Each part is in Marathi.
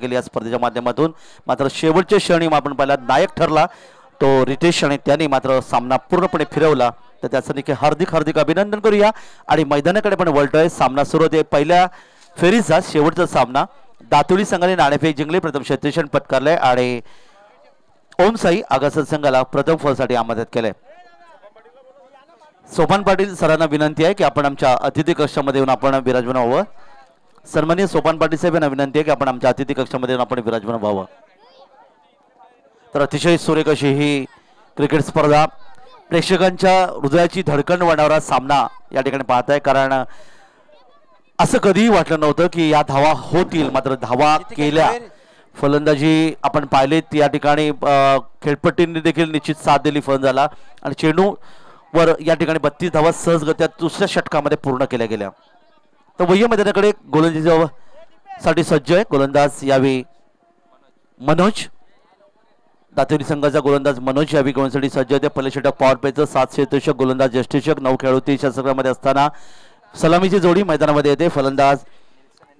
केली या स्पर्धेच्या माध्यमातून. मात्र शेवटच्या क्षणी आपण पाहिला नायक ठरला तो रितेश आणि त्यांनी मात्र सामना पूर्णपणे फिरवला. तर त्यासाठी हार्दिक हार्दिक अभिनंदन करूया. आणि मैदानाकडे पण वळतोय. सामना सुरू होते. पहिल्या फेरीचा शेवटचा सामना दातुडी संघाने नाणेफेक जिंकली, प्रथम क्षेत्ररक्षण पत्करले आणि ओम साई आगासन संघाला प्रथम फलसाठी आमंत्रित केले. सोपान पाटील सरांना विनंती आहे की आपण आमच्या अतिथी कक्षामध्ये येऊन आपण विराजमान व्हावं. सन्माननीय सोपान पाटील साहेब यांना विनंती आहे की आपण आमच्या अतिथी कक्षामध्ये येऊन आपण विराजमान व्हावं. तर अतिशय सुरेख अशी ही क्रिकेट स्पर्धा, प्रेक्षकांच्या हृदयाची धडकन वाढवणारा सामना या ठिकाणी पाहताय. कारण असं कधीही वाटलं नव्हतं की या धावा होतील, मात्र धावा केल्या. फलंदाजी आपण पाहिलेत या ठिकाणी, खेळपट्टीने देखील निश्चित साथ दिली फलंदाजाला आणि चेंडू वर या ठिकाणी 32 धावा सहजगत्या दुसऱ्या षटकामध्ये पूर्ण केल्या गेल्या. तर वह्य मैदानाकडे गोलंदाजीसाठी सज्ज आहे. गोलंदाज यावेळी मनोज, दातुरी संघाचा गोलंदाज मनोज यावेळी गोलंदाजीसाठी सज्ज होते. पहिल्या षटक पॉवर प्लेचं 7 क्षेत्ररक्षक गोलंदाज यष्टीषक 9 खेळाडू 30 षटकामध्ये असताना सलामीची जोडी मैदानामध्ये येते. फलंदाज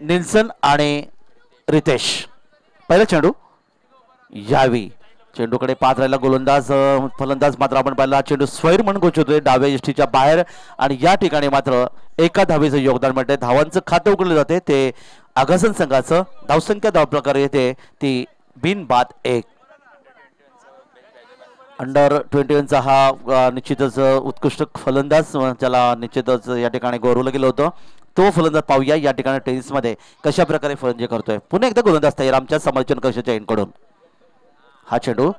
निल्सन आणि रितेश. पहिला चेंडू यावेळी चेंडूकडे पाहत राहिला गोलंदाज, फलंदाज मात्र आपण पाहिला चेंडू स्वैर म्हणून गोचवतोय डाव्या यष्टीच्या बाहेर आणि या ठिकाणी मात्र एका धावेचं योगदान मिळतंय. धावांचं खातं उघडलं जाते ते आगासन संघाचं. धावसंख्या धाव प्रकारे येते ती बिनबाद 1. अंडर 21चा हा निश्चितच उत्कृष्ट फलंदाज ज्याला निश्चितच या ठिकाणी गौरवलं गेलं होतं. तो फलंदाज पाहूया या ठिकाणी टेनिसमध्ये कशा प्रकारे फलंदाजी करतोय. पुन्हा एकदा गोलंदाज तयार आमच्या समालोचन कक्षाच्या एंडकडून. हा चेंडू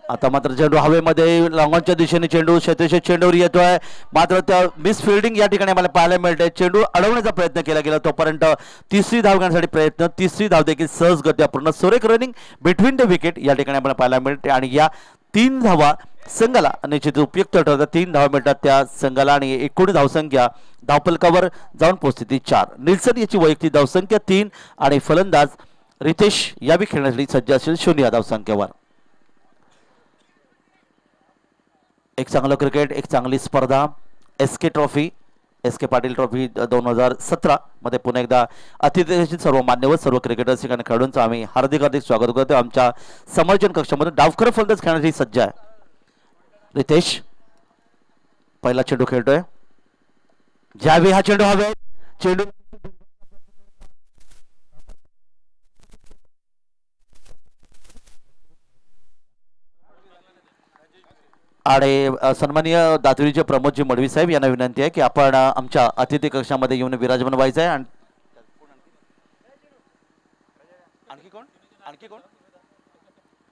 आता मात्र चेंडू हवेमध्ये लॉंगॉनच्या दिशेने चेंडू क्षेत्ररक्षक चेंडूवर येतोय, मात्र त्या मिस फिल्डिंग या ठिकाणी मला पाहायला मिळते. चेंडू अडवण्याचा प्रयत्न केला गेला तोपर्यंत तिसरी धाव घेण्यासाठी प्रयत्न, तिसरी धाव देखील सहजगत्या पूर्ण. सुरेख रनिंग बिटवीन द विकेट या ठिकाणी आपल्याला पाहायला मिळते आणि या 3 धावा संघाला निश्चित उपयुक्त ठरतात. 3 धावा मिळतात त्या संघाला आणि एकूण धावसंख्या धावफलकावर जाऊन पोहोचते ती 4. निल्सन याची वैयक्तिक धावसंख्या 3 आणि फलंदाज रितेश यावी खेळण्यासाठी सज्ज असेल 0 धावसंख्येवर. एक चांगलं क्रिकेट, एक चांगली स्पर्धा. SK trophy, SK Patil trophy 2017 मध्ये पुन्हा एकदा अतिथी सर्व मान्यवर सर्व क्रिकेटर्स आणि खेळाडूंचं आम्ही हार्दिक हार्दिक स्वागत करतो. आमच्या समालोचन कक्षामध्ये डावखर फलंदाज खेळण्यासाठी सज्ज आहे रितेश. पहिला चेंडू खेळतोय. ज्यावेळी हा चेंडू हवे चेंडू आणि सन्माननीय दातुरीचे प्रमोदजी मडवी साहेब यांना विनंती आहे की आपण आमच्या अतिथी कक्षामध्ये येऊन विराजमान व्हायचं आहे. आणखी कोण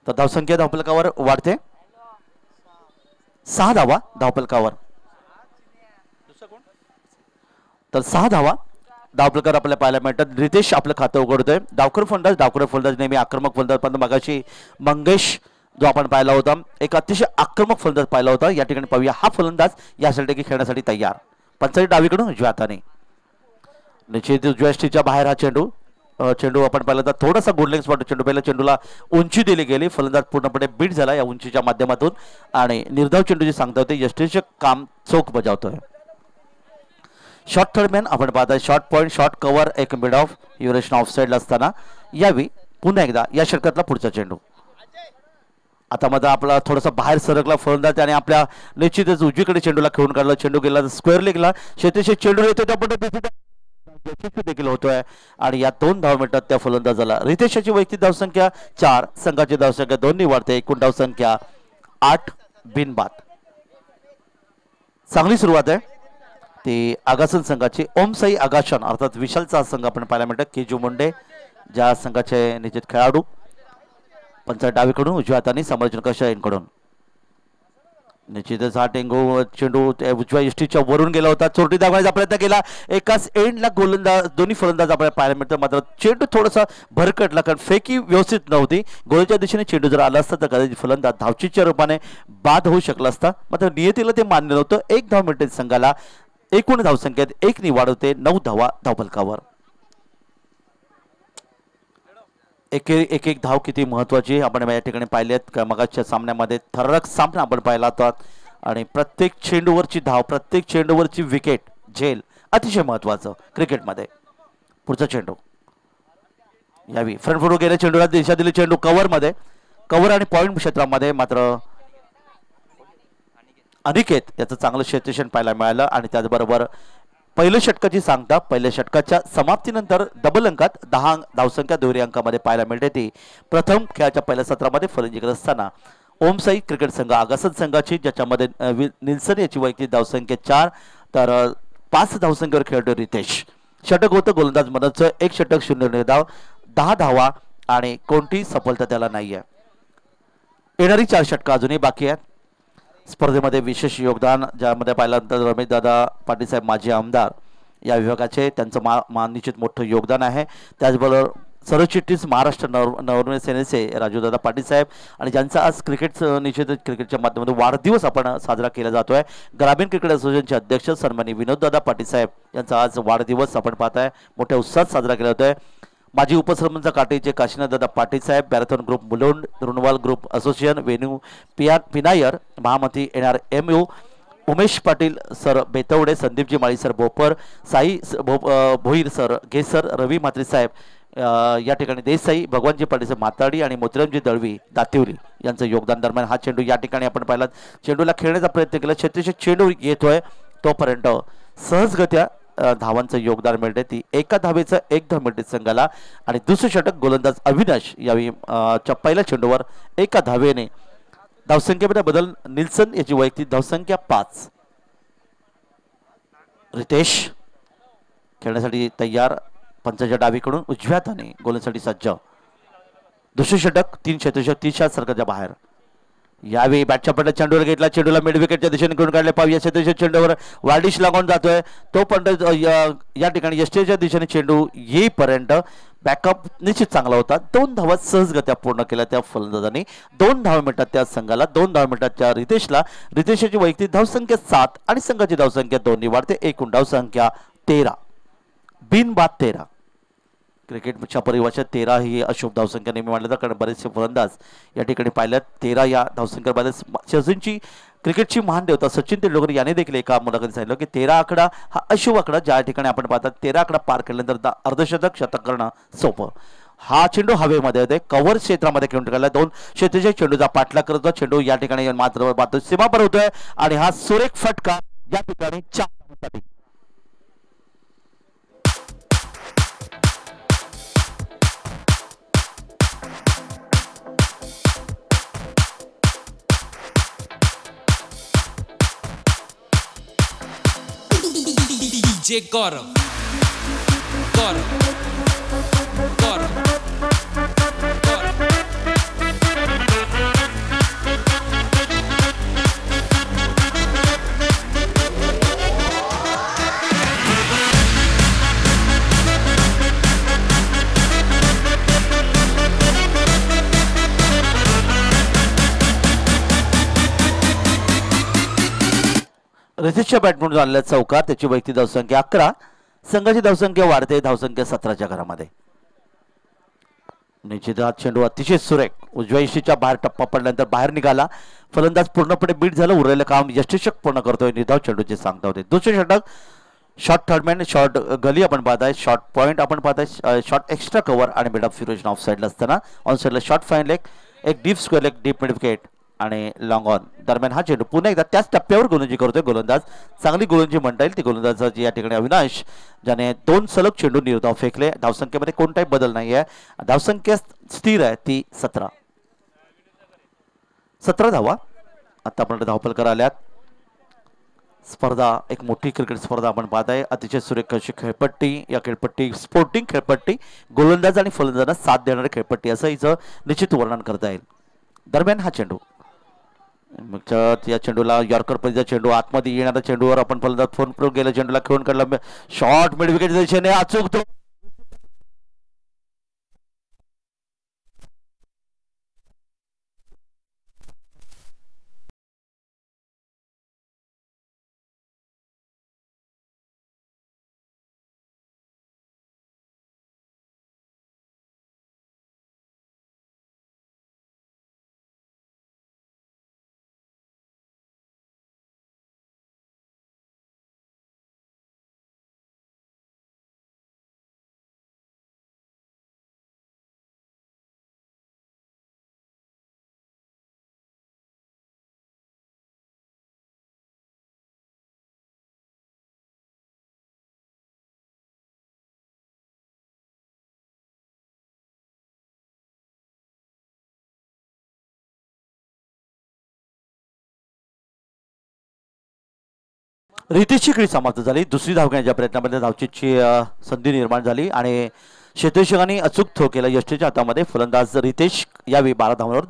तर धावसंख्या धावफलकावर वाढते. 6 धावा धावफलकावर. तर 6 धावा धावफलकावर आपल्याला पाहायला मिळतात. रितेश आपलं खातं उघडतोय. डावखर फलंदाज नेहमी आक्रमक फलंदाज, पण मगाशी मंगेश जो आपण पाहिला होता एक अतिशय आक्रमक फलंदाज पाहिला होता. या ठिकाणी पाहूया हा फलंदाज यासाठी खेळण्यासाठी तयार. पंचाळी डावीकडून उजव्या हाताने निश्चित उजव्या यष्टीच्या बाहेर हा चेंडू आपण पाहिला तर थोडासा गोल्डन स्पॉट चेंडू. पहिल्या चेंडूला उंची दिली गेली, फलंदाज पूर्णपणे बीट झाला या उंचीच्या माध्यमातून आणि निर्धाव चेंडूची सांगता होते यष्टीचे काम चोख बजावतोय. शॉर्ट थर्डमॅन आपण पाहताय. शॉर्ट पॉईंट, शॉर्ट कव्हर, एक मिड ऑफ युरेशन ऑफ साईडला असताना यावी पुन्हा एकदा या षटकातला पुढचा चेंडू. आता मात्र आपला थोडासा बाहेर सरकला फलंदाज आणि आपल्या निश्चितच उजवीकडे चेंडूला खेळून काढला. चेंडू गेला स्क्वेअर लेगला क्षेत्ररक्षक चेंडू येतो त्या देखील होतोय आणि या 2 धावा मिळतात त्या फलंदाजाला. रितेशची वैयक्तिक धावसंख्या 4, संघाची धावसंख्या 2 वाढते. एकूण धावसंख्या 8 बिनबाद. चांगली सुरुवात आहे ती आगासन संघाची. ओम साई आगाशन अर्थात विशालचा संघ आपण पाहायला मिळतात. केजू मुंडे ज्या संघाचे निश्चित खेळाडू. पंचायत डावीकडून उजव्या हाताने समालोचन कशा यांकडून निश्चितच हा टेंगू चेंडू उजव्या यष्टीच्या वरून गेला होता. चोरटी दाखवण्याचा प्रयत्न केला. एकाच एंडला गोलंदाज दोन्ही फलंदाज आपल्याला पाहायला मिळतात. मात्र चेंडू थोडासा भरकटला कारण फेकी व्यवस्थित नव्हती. गोलच्या दिशेने चेंडू जर आला असता तर कदाचित फलंदाज धावचीच्या रूपाने बाद होऊ शकला असता. मात्र नियतीला ते मान्य नव्हतं. 1 धाव मिळते संघाला. एकूण धावसंख्येत 1 वाढवते. 9 धावा धावफलकावर. एक धाव किती महत्वाची आपण या ठिकाणी पाहिलेत. मगाच्या सामन्यामध्ये थरारक सामना आपण पाहिला होता आणि प्रत्येक चेंडूवरची धाव, प्रत्येक चेंडूवरची विकेट झेल अतिशय महत्वाचं क्रिकेटमध्ये. पुढचा चेंडू यावी फ्रंट फुटू गेले चेंडूला दिशा दिली चेंडू कव्हरमध्ये कव्हर आणि पॉईंट क्षेत्रामध्ये मात्र अनिकेत याचं चांगलं क्षेत्ररक्षण पाहायला मिळालं आणि त्याचबरोबर पहिल्या षटकाची सांगता पहिल्या षटकाच्या समाप्तीनंतर डबल अंकात 10 धावसंख्या दुहेरी अंकामध्ये पाहायला मिळते ती प्रथम खेळाच्या पहिल्या सत्रामध्ये फलंदाजी करत असताना ओमसाई क्रिकेट संघ आगासन संघाची ज्याच्यामध्ये निल्सन याची वैयक्तिक धावसंख्या 4 तर 5 धावसंख्येवर खेळतो रितेश षटक होतं गोलंदाज मनोजचं एक षटक 0 निर्धाव 10 धावा आणि कोणती सफलता त्याला नाही आहे येणारी 4 षटकं अजूनही बाकी आहेत स्पर्धेमध्ये विशेष योगदान ज्यामध्ये पाहिल्यानंतर रमेशदादा पाटील साहेब माजी आमदार या विभागाचे त्यांचं निश्चित मोठं योगदान आहे त्याचबरोबर सरचिटणीस महाराष्ट्र नवनिर्माण सेनेचे राजूदादा पाटील साहेब आणि ज्यांचा आज क्रिकेट निश्चित क्रिकेटच्या माध्यमातून वाढदिवस आपण साजरा केला जातोय ग्रामीण क्रिकेट असोसिएशनचे अध्यक्ष सन्माननीय विनोददादा पाटील साहेब यांचा आज वाढदिवस आपण पाहताय मोठ्या उत्साहात साजरा केला जातोय माजी उपसरपंच काटेचे काशीनाथदादा Patil saheb marathon group Mulund Runwal group association Venu पिनायर महामंत्री NRMU उमेश पाटील सर बेतवडे संदीपजी माळी सर भोपर साई भोईर सर घेसर रवी म्हात्रे साहेब या ठिकाणी देसाई भगवानजी पाटील साहेब माताडी आणि मोतीरामजी दळवी दातिवली यांचं योगदान दरम्यान हा चेंडू या ठिकाणी आपण पाहिला चेंडूला खेळण्याचा प्रयत्न केला क्षेत्रीय चेंडू येतोय तोपर्यंत सहजगत्या धावांचं योगदान मिळते ती एका धावेचं एक धाव मिळते संघाला आणि दुसरे षटक गोलंदाज अविनाश यावेळी पहिल्या चेंडूवर एका धावेने धावसंख्येमध्ये बदल निल्सन याची वैयक्तिक धावसंख्या 5 रितेश खेळण्यासाठी तयार पंचाच्या डावीकडून उजव्या हाताने गोलंदाजीसाठी सज्ज दुसरे षटक 3 क्षेत्ररक्षक 30 सरकारच्या बाहेर यावेळी बॅटच्या पडल्या चेंडूवर घेतला चेंडूला मिड विकेटच्या दिशेने घेऊन काढले पाहूया क्षेत्ररक्षक चेंडूवर वार्डिश लागून जातोय तो पण या ठिकाणी यष्टीच्या दिशेने चेंडू येईपर्यंत बॅकअप निश्चित चांगला होता 2 धावा सहजगत्या पूर्ण केल्या त्या फलंदाजांनी 2 धावा मिळतात त्या संघाला 2 धावा मिळतात त्या रितेशला रितेशची वैयक्तिक धावसंख्या 7 आणि संघाची धावसंख्या 2 वाढते एकूण धावसंख्या 13 बिनबाद 13 क्रिकेटच्या परिभाषेत 13 ही अशुभ धावसंख्या नेहमी मानली जातात कारण बरेचसे फलंदाज या ठिकाणी पाहिल्यात 13 या धावसंख्येमध्ये सचिनची क्रिकेटची महान देवता सचिन तेंडुलकर यांनी देखील एका मुलाखतीत सांगितलं की 13 आकडा हा अशुभ आकडा ज्या ठिकाणी आपण पाहतात 13 आकडा पार केल्यानंतर अर्धशतक शतक करणं सोपं हा चेंडू हवेमध्ये होते कव्हर क्षेत्रामध्ये खेळून टाकला 2 क्षेत्राच्या चेंडूचा पाठलाग करतो चेंडू या ठिकाणी मात्र सीमा पर होतोय आणि हा सुरेख फटका या ठिकाणी 4 धावांसाठी DJ Gaurav. Gaurav. Gaurav. Gaurav. रितेशच्या बॅटमधून झालेल्या चौकार त्याची वैयक्तिक धावसंख्या 11 संघाची धावसंख्या वाढते धावसंख्या 17च्या घरामध्ये निश्चित हा चेंडू अतिशय सुरेख उजव्या इशीच्या बाहेर टप्पा पडल्यानंतर बाहेर निघाला फलंदाज पूर्णपणे बीट झालं उरलेलं काम यष्टीषक पूर्ण करतोय निर्धाव चेंडूचे सांगता होते दुसरे षटक शॉर्ट थर्डमॅन शॉर्ट गली आपण पाहताय शॉर्ट पॉईंट आपण पाहताय शॉर्ट एक्स्ट्रा कव्हर आणि मिड ऑफ फ्युरेशन ऑफ साईडला असताना ऑन साईडला शॉर्ट फाईन लेग एक deep square leg deep mid wicket आणि लॉंग ऑन दरम्यान हा चेंडू पुन्हा एकदा त्याच टप्प्यावर गोलंदाजी करतोय गोलंदाज चांगली गोलंदाजी म्हणता येईल ती गोलंदाजाची या ठिकाणी अविनाश ज्याने 2 सलग चेंडू निर्धाव फेकले धावसंख्येमध्ये कोणताही बदल नाही आहे धावसंख्या स्थिर आहे ती 17 धावा आतापर्यंत धावफलकर आल्यात स्पर्धा एक मोठी क्रिकेट स्पर्धा आपण पाहताय अतिशय सुरेख अशी खेळपट्टी या खेळपट्टी स्पोर्टिंग खेळपट्टी गोलंदाज आणि फलंदाजांना साथ देणारी खेळपट्टी असं हिचं निश्चित वर्णन करता येईल दरम्यान हा चेंडू या चेंडूला यॉर्कर पद्धतीचा चेंडू आतमध्ये येणाऱ्या चेंडूवर आपण फलंदाज फोन गेला चेंडूला खेळून काढला शॉर्ट मिड विकेट दिशेने अचूक तो रितेशची खेळी समाप्त झाली. दुसरी धाव घेण्याच्या प्रयत्नामध्ये धावचीची संधी निर्माण झाली आणि क्षेत्ररक्षकांनी अचूक थ्रो केला यष्टीच्या हातामध्ये. फलंदाज रितेश यावेळी 12 धावांवर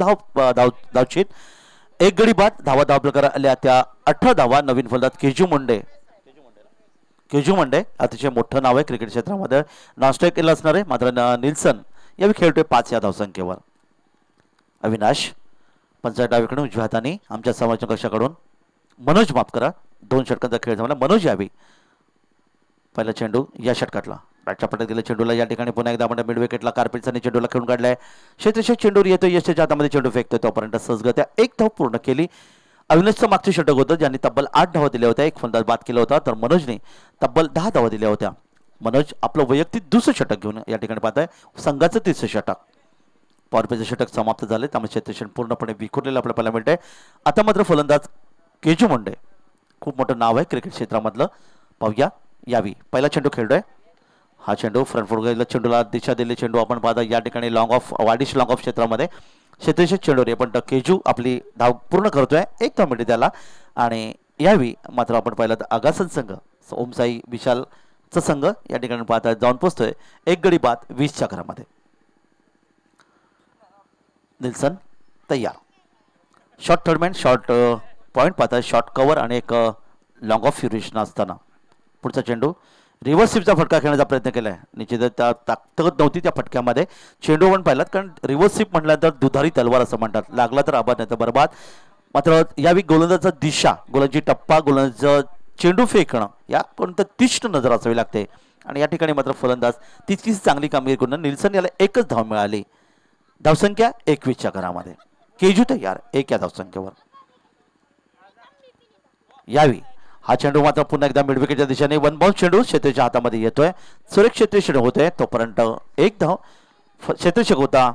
धावचीत. एक गडी बाद. धावा प्रकार आल्या त्या 18 धावा. नवीन फलंदाज केजू मंडे अतिशय मोठं नाव आहे क्रिकेट क्षेत्रामध्ये. नॉनस्ट्राईक केलं असणार आहे. मात्र निल्सन यावेळी खेळतोय 5 या धावसंख्येवर. अविनाश 55 डावीकडून उजव्या हाताने आमच्या समालोचक कक्षाकडून मनोज माफ करा 2 षटकांचा खेळ झाला. मनोज यावी पहिला चेंडू या षटकातला बॅटच्या पट्ट्यात गेला चेंडूला. या ठिकाणी पुन्हा एकदा आपण मिड विकेटला कार्पेटचा चेंडूला खेळून काढलाय. क्षेत्ररक्षक चेंडूवर येतो. यशच्या हातामध्ये चेंडू फेकतोय. तोपर्यंत सहजगत्या एक धाव पूर्ण केली. अविनाशचं मागचे षटक होतं ज्यांनी तब्बल 8 धावा दिल्या होत्या. एक फलंदाज बाद केला होता तर मनोजने तब्बल 10 धावा दिल्या होत्या. मनोज आपलं वैयक्तिक दुसरं षटक घेऊन या ठिकाणी पाहत आहे. संघाचं तिसरं षटक. पॉवरप्लेचं षटक समाप्त झाले त्यामुळे क्षेत्ररक्षण पूर्णपणे विखुरलेलं आपल्याला पाहायला मिळतंय. आता मात्र फलंदाज केजू मंडे खूप मोठं नाव आहे क्रिकेट क्षेत्रामधलं. पाहूया यावी पहिला चेंडू खेळतोय. हा चेंडू फ्रंट फुट गेला. चेंडूला दिशा दिली. चेंडू आपण पाहता या ठिकाणी लॉंग ऑफ वाडिश लॉंग ऑफ क्षेत्रामध्ये क्षेत्ररक्षक चेंडूवर पण केजू आपली धाव पूर्ण करतोय. एक धाव मिळते त्याला. आणि यावेळी मात्र आपण पाहिलं तर आगासन संघ ओमसाई विशालचा संघ या ठिकाणी पाहता जाऊन पोहोचतोय. एक गडी बाद 20च्या घरामध्ये. निल्सन तयार. शॉर्ट थर्डमॅन शॉर्ट पॉईंट पाहता. शॉर्ट कव्हर आणि एक लॉंग ऑफ फ्युरेशन असताना पुढचा चेंडू रिव्हर्स स्वीपचा फटका खेळण्याचा प्रयत्न केलाय. निश्चितच त्या ताकद नव्हती त्या फटक्यामध्ये. चेंडू पण पाहिलात कारण रिव्हर्स स्वीप म्हटल्यानंतर दुधारी तलवार असं म्हणतात. लागला तर आबाद नाही तर बरबाद. मात्र यावेळी गोलंदाजाचा दिशा गोलंदाजी टप्पा गोलंदाजाचं चेंडू फेकणं या कोणतं तीक्ष्ण नजर असावी लागते. आणि या ठिकाणी मात्र फलंदाज तितकीच चांगली कामगिरी करून निल्सन याला एकच धाव मिळाली. धावसंख्या 21च्या घरामध्ये. केजू तयार 1 या धावसंख्येवर. यावी हा चेंडू मात्र पुन्हा एकदा मिड विकेटच्या दिशेने वन बाउंस चेंडू क्षेत्रच्या हातामध्ये येतोय. सुरेख क्षेत्ररक्षण होतोय. तोपर्यंत एक धाव क्षेत्ररक्षक होता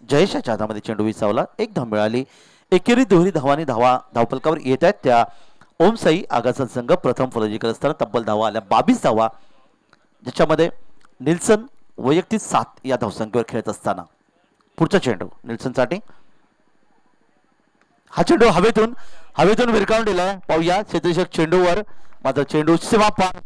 जयेशाच्या हातामध्ये चेंडू विसावला. एक धाव मिळाली. एकेरी दुहेरी धावांनी धावफलकावर येत आहेत त्या ओमसाई आगासन संघ. प्रथम फलंदाजी करत असताना तब्बल धावा आल्या 22 धावा ज्याच्यामध्ये निल्सन वैयक्तिक 7 या धावसंख्येवर खेळत असताना. पुढचा चेंडू निल्सनसाठी. हा चेंडू हवेतून विरकावून दिलाय. पाहूया क्षेत्ररक्षक चेंडूवर मात्र चेंडू सीमा पार.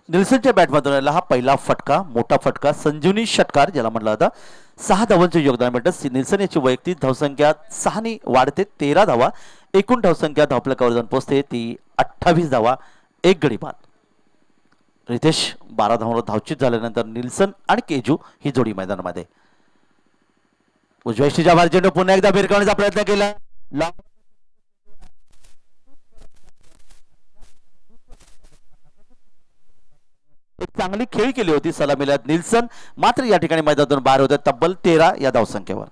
निल्सनच्या बॅटमधून आला हा पहिला फटका. मोठा फटका. संजीवनी षटकार ज्याला म्हटलं जातं. 6 धावांचे योगदान मिळतं. निल्सन याची वैयक्तिक धावसंख्या 6 ने वाढते 13 धावा. एकूण धावसंख्या धावफलकावर जाऊन पोहोचते ती 28 धावा. एक गडी बाद. रितेश 12 धावांवर धावचित झाल्यानंतर निल्सन आणि केजू ही जोडी मैदानामध्ये. उजव्या यष्टीच्या बाहेर चेंडू पुन्हा एकदा भिरकावण्याचा प्रयत्न केला. एक चांगली खेळी केली होती सलामीला निल्सन. मात्र या ठिकाणी मैदानातून बाहेर होते तब्बल 13 या धावसंख्येवर.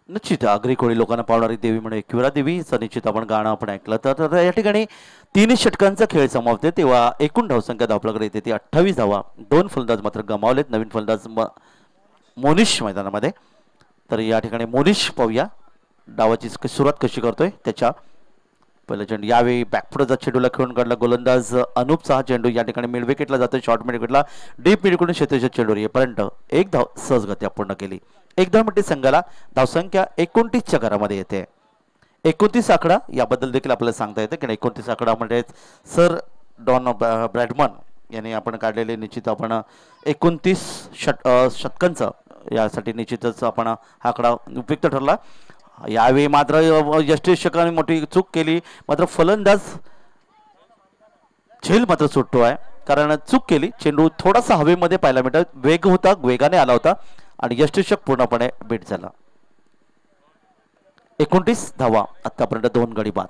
निश्चित आगरी कोळी लोकांना पावणारी देवी म्हणजे एकविरा देवीचं निश्चित आपण गाणं आपण ऐकलं तर या ठिकाणी 3 षटकांचा खेळ समाप्त. तेव्हा एकूण धावसंख्या धावफलकावर येते ती 28 धावा. 2 फलंदाज मात्र गमावलेत. नवीन फलंदाज मोनिश मैदानामध्ये. तर या ठिकाणी मोनिश पाहूया डावाची सुरुवात कशी करतोय त्याच्या पहिला चेंडू यावेळी बॅकफुटचा चेंडूला खेळून काढला गोलंदाज अनूपचा हा चेंडू या ठिकाणी मिड विकेटला जातो. शॉर्ट मिड विकेटला डीप मिड विकेटून क्षेत्राच्या चेंडूवर येईपर्यंत एक धाव सहजगत्या पूर्ण केली. 1 धावमध्ये संघाला धावसंख्या 29च्या घरामध्ये येते. 29 आकडा याबद्दल देखील आपल्याला सांगता येते की 29 आकडा म्हणजे सर डॉन ब्रॅडमन यांनी आपण काढलेले निश्चित आपण 29 षटकांचा यासाठी निश्चितच आपण हा आकडा उपयुक्त ठरला. यावेळी मात्र यष्टीरक्षकांनी मोठी चूक केली. मात्र फलंदाज झेल मात्र सुटतो आहे कारण चूक केली. चेंडू थोडासा हवेमध्ये पाहायला मिळतो. वेग होता, वेगाने आला होता आणि यष्टीरक्षक पूर्णपणे बीट झाला. 29 धावा आतापर्यंत 2 गडी बाद.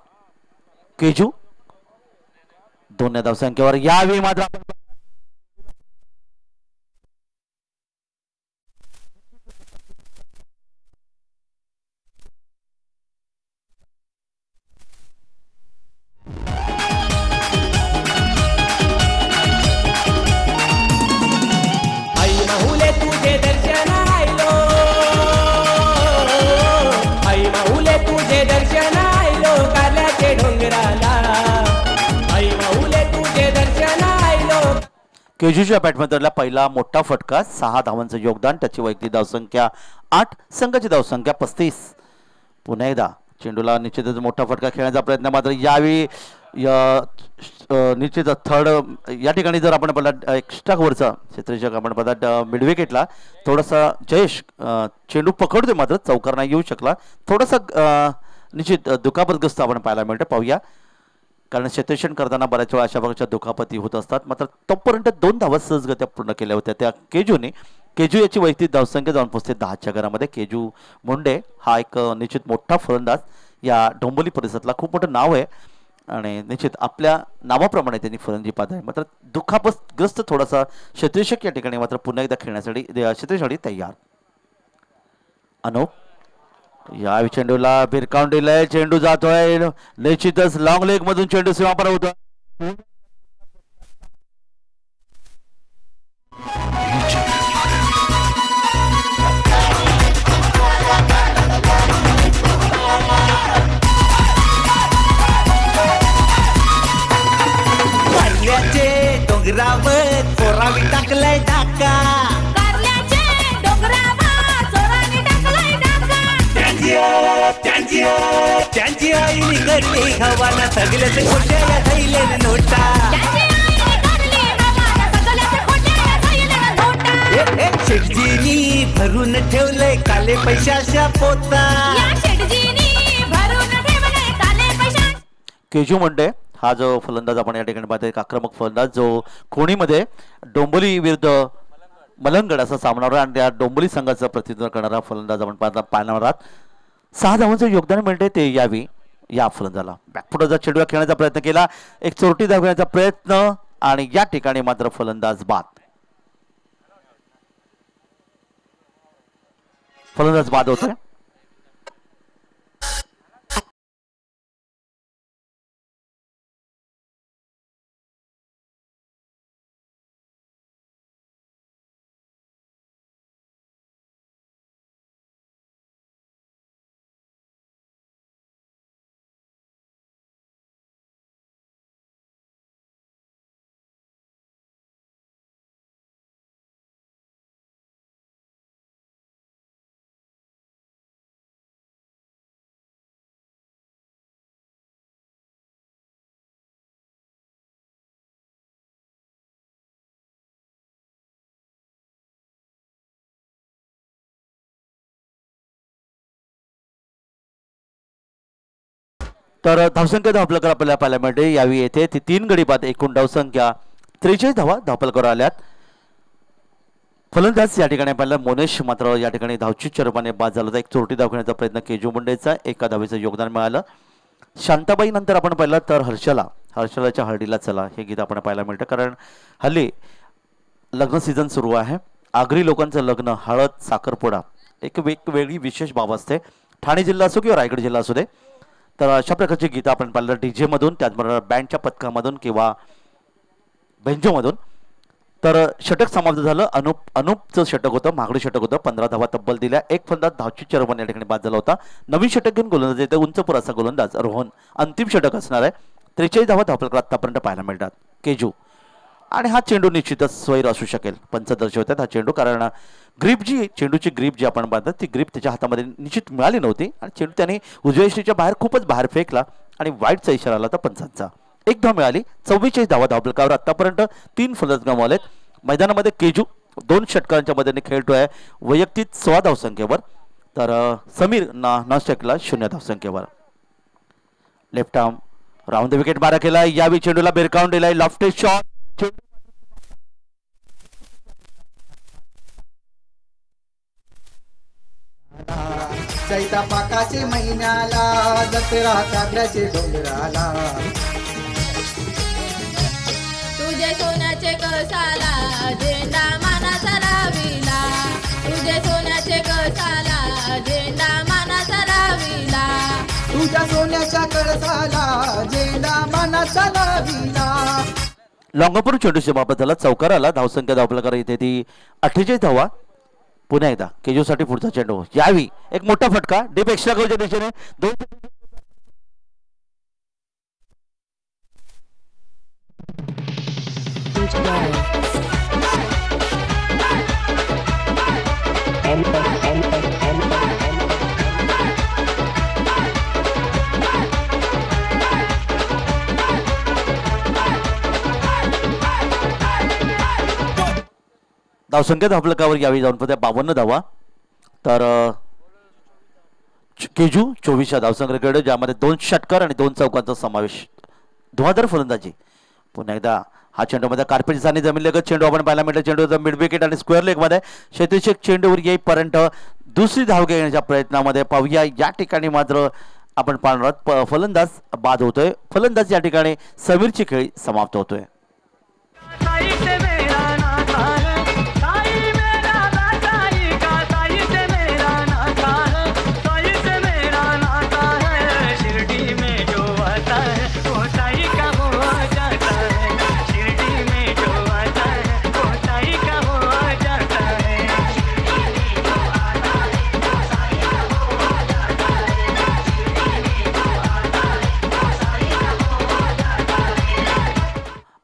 केजू 2 धावसंख्येवर. यावेळी मात्र केजूच्या बॅटमधला पहिला मोठा फटका 6 धावांचं योगदान. त्याची वैयक्तिक धावसंख्या 8, संघाची धावसंख्या 35. पुन्हा एकदा चेंडूला निश्चितच मोठा फटका खेळण्याचा प्रयत्न. मात्र यावेळी निश्चितच थर्ड या ठिकाणी जर आपण पाहिला एक्स्ट्रा ओव्हरचा क्षेत्ररक्षक आपण पाहता मिड विकेटला थोडासा जयेश चेंडू पकडतोय मात्र चौकार नाही येऊ शकला. थोडासा निश्चित दुखापतग्रस्त आपण पाहायला मिळतं. पाहूया कारण क्षेत्ररक्षण करताना बऱ्याच वेळा अशा प्रकारच्या दुखापती होत असतात. मात्र तोपर्यंत 2 धावा सहजगत्या पूर्ण केल्या होत्या त्या केजूने. केजू याची वैयक्तिक धावसंख्या जाऊन पोहोचते 10च्या घरामध्ये. केजू मुंडे हा एक निश्चित मोठा फलंदाज या डोंबिवली परिसरातला खूप मोठं नाव आहे आणि निश्चित आपल्या नावाप्रमाणे त्यांनी फलंदाजी पाहत आहे. मात्र दुखापतग्रस्त थोडासा क्षेत्ररक्षक या ठिकाणी मात्र पुन्हा एकदा खेळण्यासाठी क्षेत्रसाठी तयार. अनूप या चेंडूला भिरकावून दिलाय. चेंडू जातोय निश्चितच लॉंग लेग मधून चेंडू सीमापार होतो. डोंगरावर चोरावी टाकलाय टाका. त्यांची आईने करली हवाना सगळ्याच खोट्या थैले नोटा. शेटजीनी भरून ठेवलंय काले पैशाच्या पोता. केजू मुंडे हा जो फलंदाज आपण या ठिकाणी पाहतो एक आक्रमक फलंदाज जो कोणीमध्ये डोंबिवली विरुद्ध मलंगड असा सामना आणि त्या डोंबिवली संघाचं प्रतिनिधित्व करणारा फलंदाज आपण पाहणार आहात. 6 धावांचं योगदान मिळते ते यावी या फलंदाजाला. बॅकफुटचा चेंडू खेळण्याचा प्रयत्न केला. एक चोरटी धाव घेण्याचा प्रयत्न आणि या ठिकाणी मात्र फलंदाज बाद. फलंदाज बाद होतोय. तर धावसंख्या आपल्याला पाहायला मिळते यावी येथे ती 3 गडी बाद. एकूण धावसंख्या 43 धावा धावफलकावर आल्यात. फलंदाज या ठिकाणी पाहिला मोनेश मात्र या ठिकाणी धावचीच्या रूपाने बाद झाला होता. एक चोरटी धाव घेण्याचा प्रयत्न केजू मुंडेचा. 1 धावेचं योगदान मिळालं. शांताबाई नंतर आपण पाहिलं तर हर्षलाच्या हळदीला चला हे गीत आपण पाहायला मिळतं कारण हल्ली लग्न सीझन सुरू आहे. आगरी लोकांचं लग्न हळद साखरपुडा एक वेगवेगळी विशेष बाब असते. ठाणे जिल्हा असो किंवा रायगड जिल्हा असू दे. तर अशा प्रकारची गीतं आपण पाहिलं डीजे मधून त्याचबरोबर बँडच्या पथकामधून किंवा बेंजोमधून तर षटक समाप्त झालं. अनुपचं षटक होतं, महागडे षटक होतं. 15 धावा तब्बल दिल्या. एक फलंदाज धावची चरवण या ठिकाणी बाद झाला होता. नवीन षटक घेऊन गोलंदाज येते उंचपुर असा गोलंदाज रोहन. अंतिम षटक असणार आहे. 43 धावा धावपलकर आतापर्यंत पाहायला मिळतात. केजू आणि हा चेंडू निश्चितच स्वैर असू शकेल. पंच दर्शवतात हा चेंडू, कारण ग्रीप जी चेंडूची ग्रीप जी आपण पाहतात ती ग्रीप त्याच्या हातामध्ये निश्चित मिळाली नव्हती आणि चेंडू त्याने उजव्या यष्टीच्या बाहेर खूपच बाहेर फेकला आणि वाईटचा इशारा आला होता पंचांचा. एक धाव मिळाली. 44 धावा धावपलकावर आतापर्यंत 3 फलंदाज गमावलेत. मैदानामध्ये केजू 2 षटकांच्या मदतीने खेळतोय वैयक्तिक 16 धावसंख्येवर, तर समीर नॉन स्ट्राईकला 0 धावसंख्येवर. Left arm round the wicket मारा केला. यावेळी चेंडूला बेरकावून दिलाय. Lofted shot. चैता पाकाचे महिन्याला जत्रा कागदाचे डोंगराला तुझे सोन्याचे कळसाला झेंडा मानाचा लाविला. तुझे सोन्याचे कळसाला झेंडा मानाचा लाविला. तुझ्या सोन्याच्या कळसाला झेंडा मानाचा लाविला. लॉंगपूर चेंडू समाप्त झाला. चौकार आला. धावसंख्या धावपलकार इथे ती 48 धावा. पुन्हा एकदा केजूसाठी पुढचा चेंडू. यावी एक मोठा फटका डीप एक्स्ट्रा गोलच्या दिशेने. 2 धावसंख्या धावपलकावर यावी जाऊन पत्या 52 धावा. तर केजू 24 धावसंख्येकडे, ज्यामध्ये 2 षटकार आणि 2 चौकांचा समावेश. धुवाधार फलंदाजी. पुन्हा एकदा हा चेंडूमध्ये कार्पेट साने जमीनलगत चेंडू आपण पाहायला मिळतो. चेंडूचा मिड विकेट आणि स्क्वेअर लेग मध्ये शेतीशेक चेंडूवर येईपर्यंत दुसरी धाव घेण्याच्या प्रयत्नामध्ये पाहूया. या ठिकाणी मात्र आपण पाहणार फलंदाज बाद होतोय. फलंदाज या ठिकाणी समीरची खेळी समाप्त होतोय.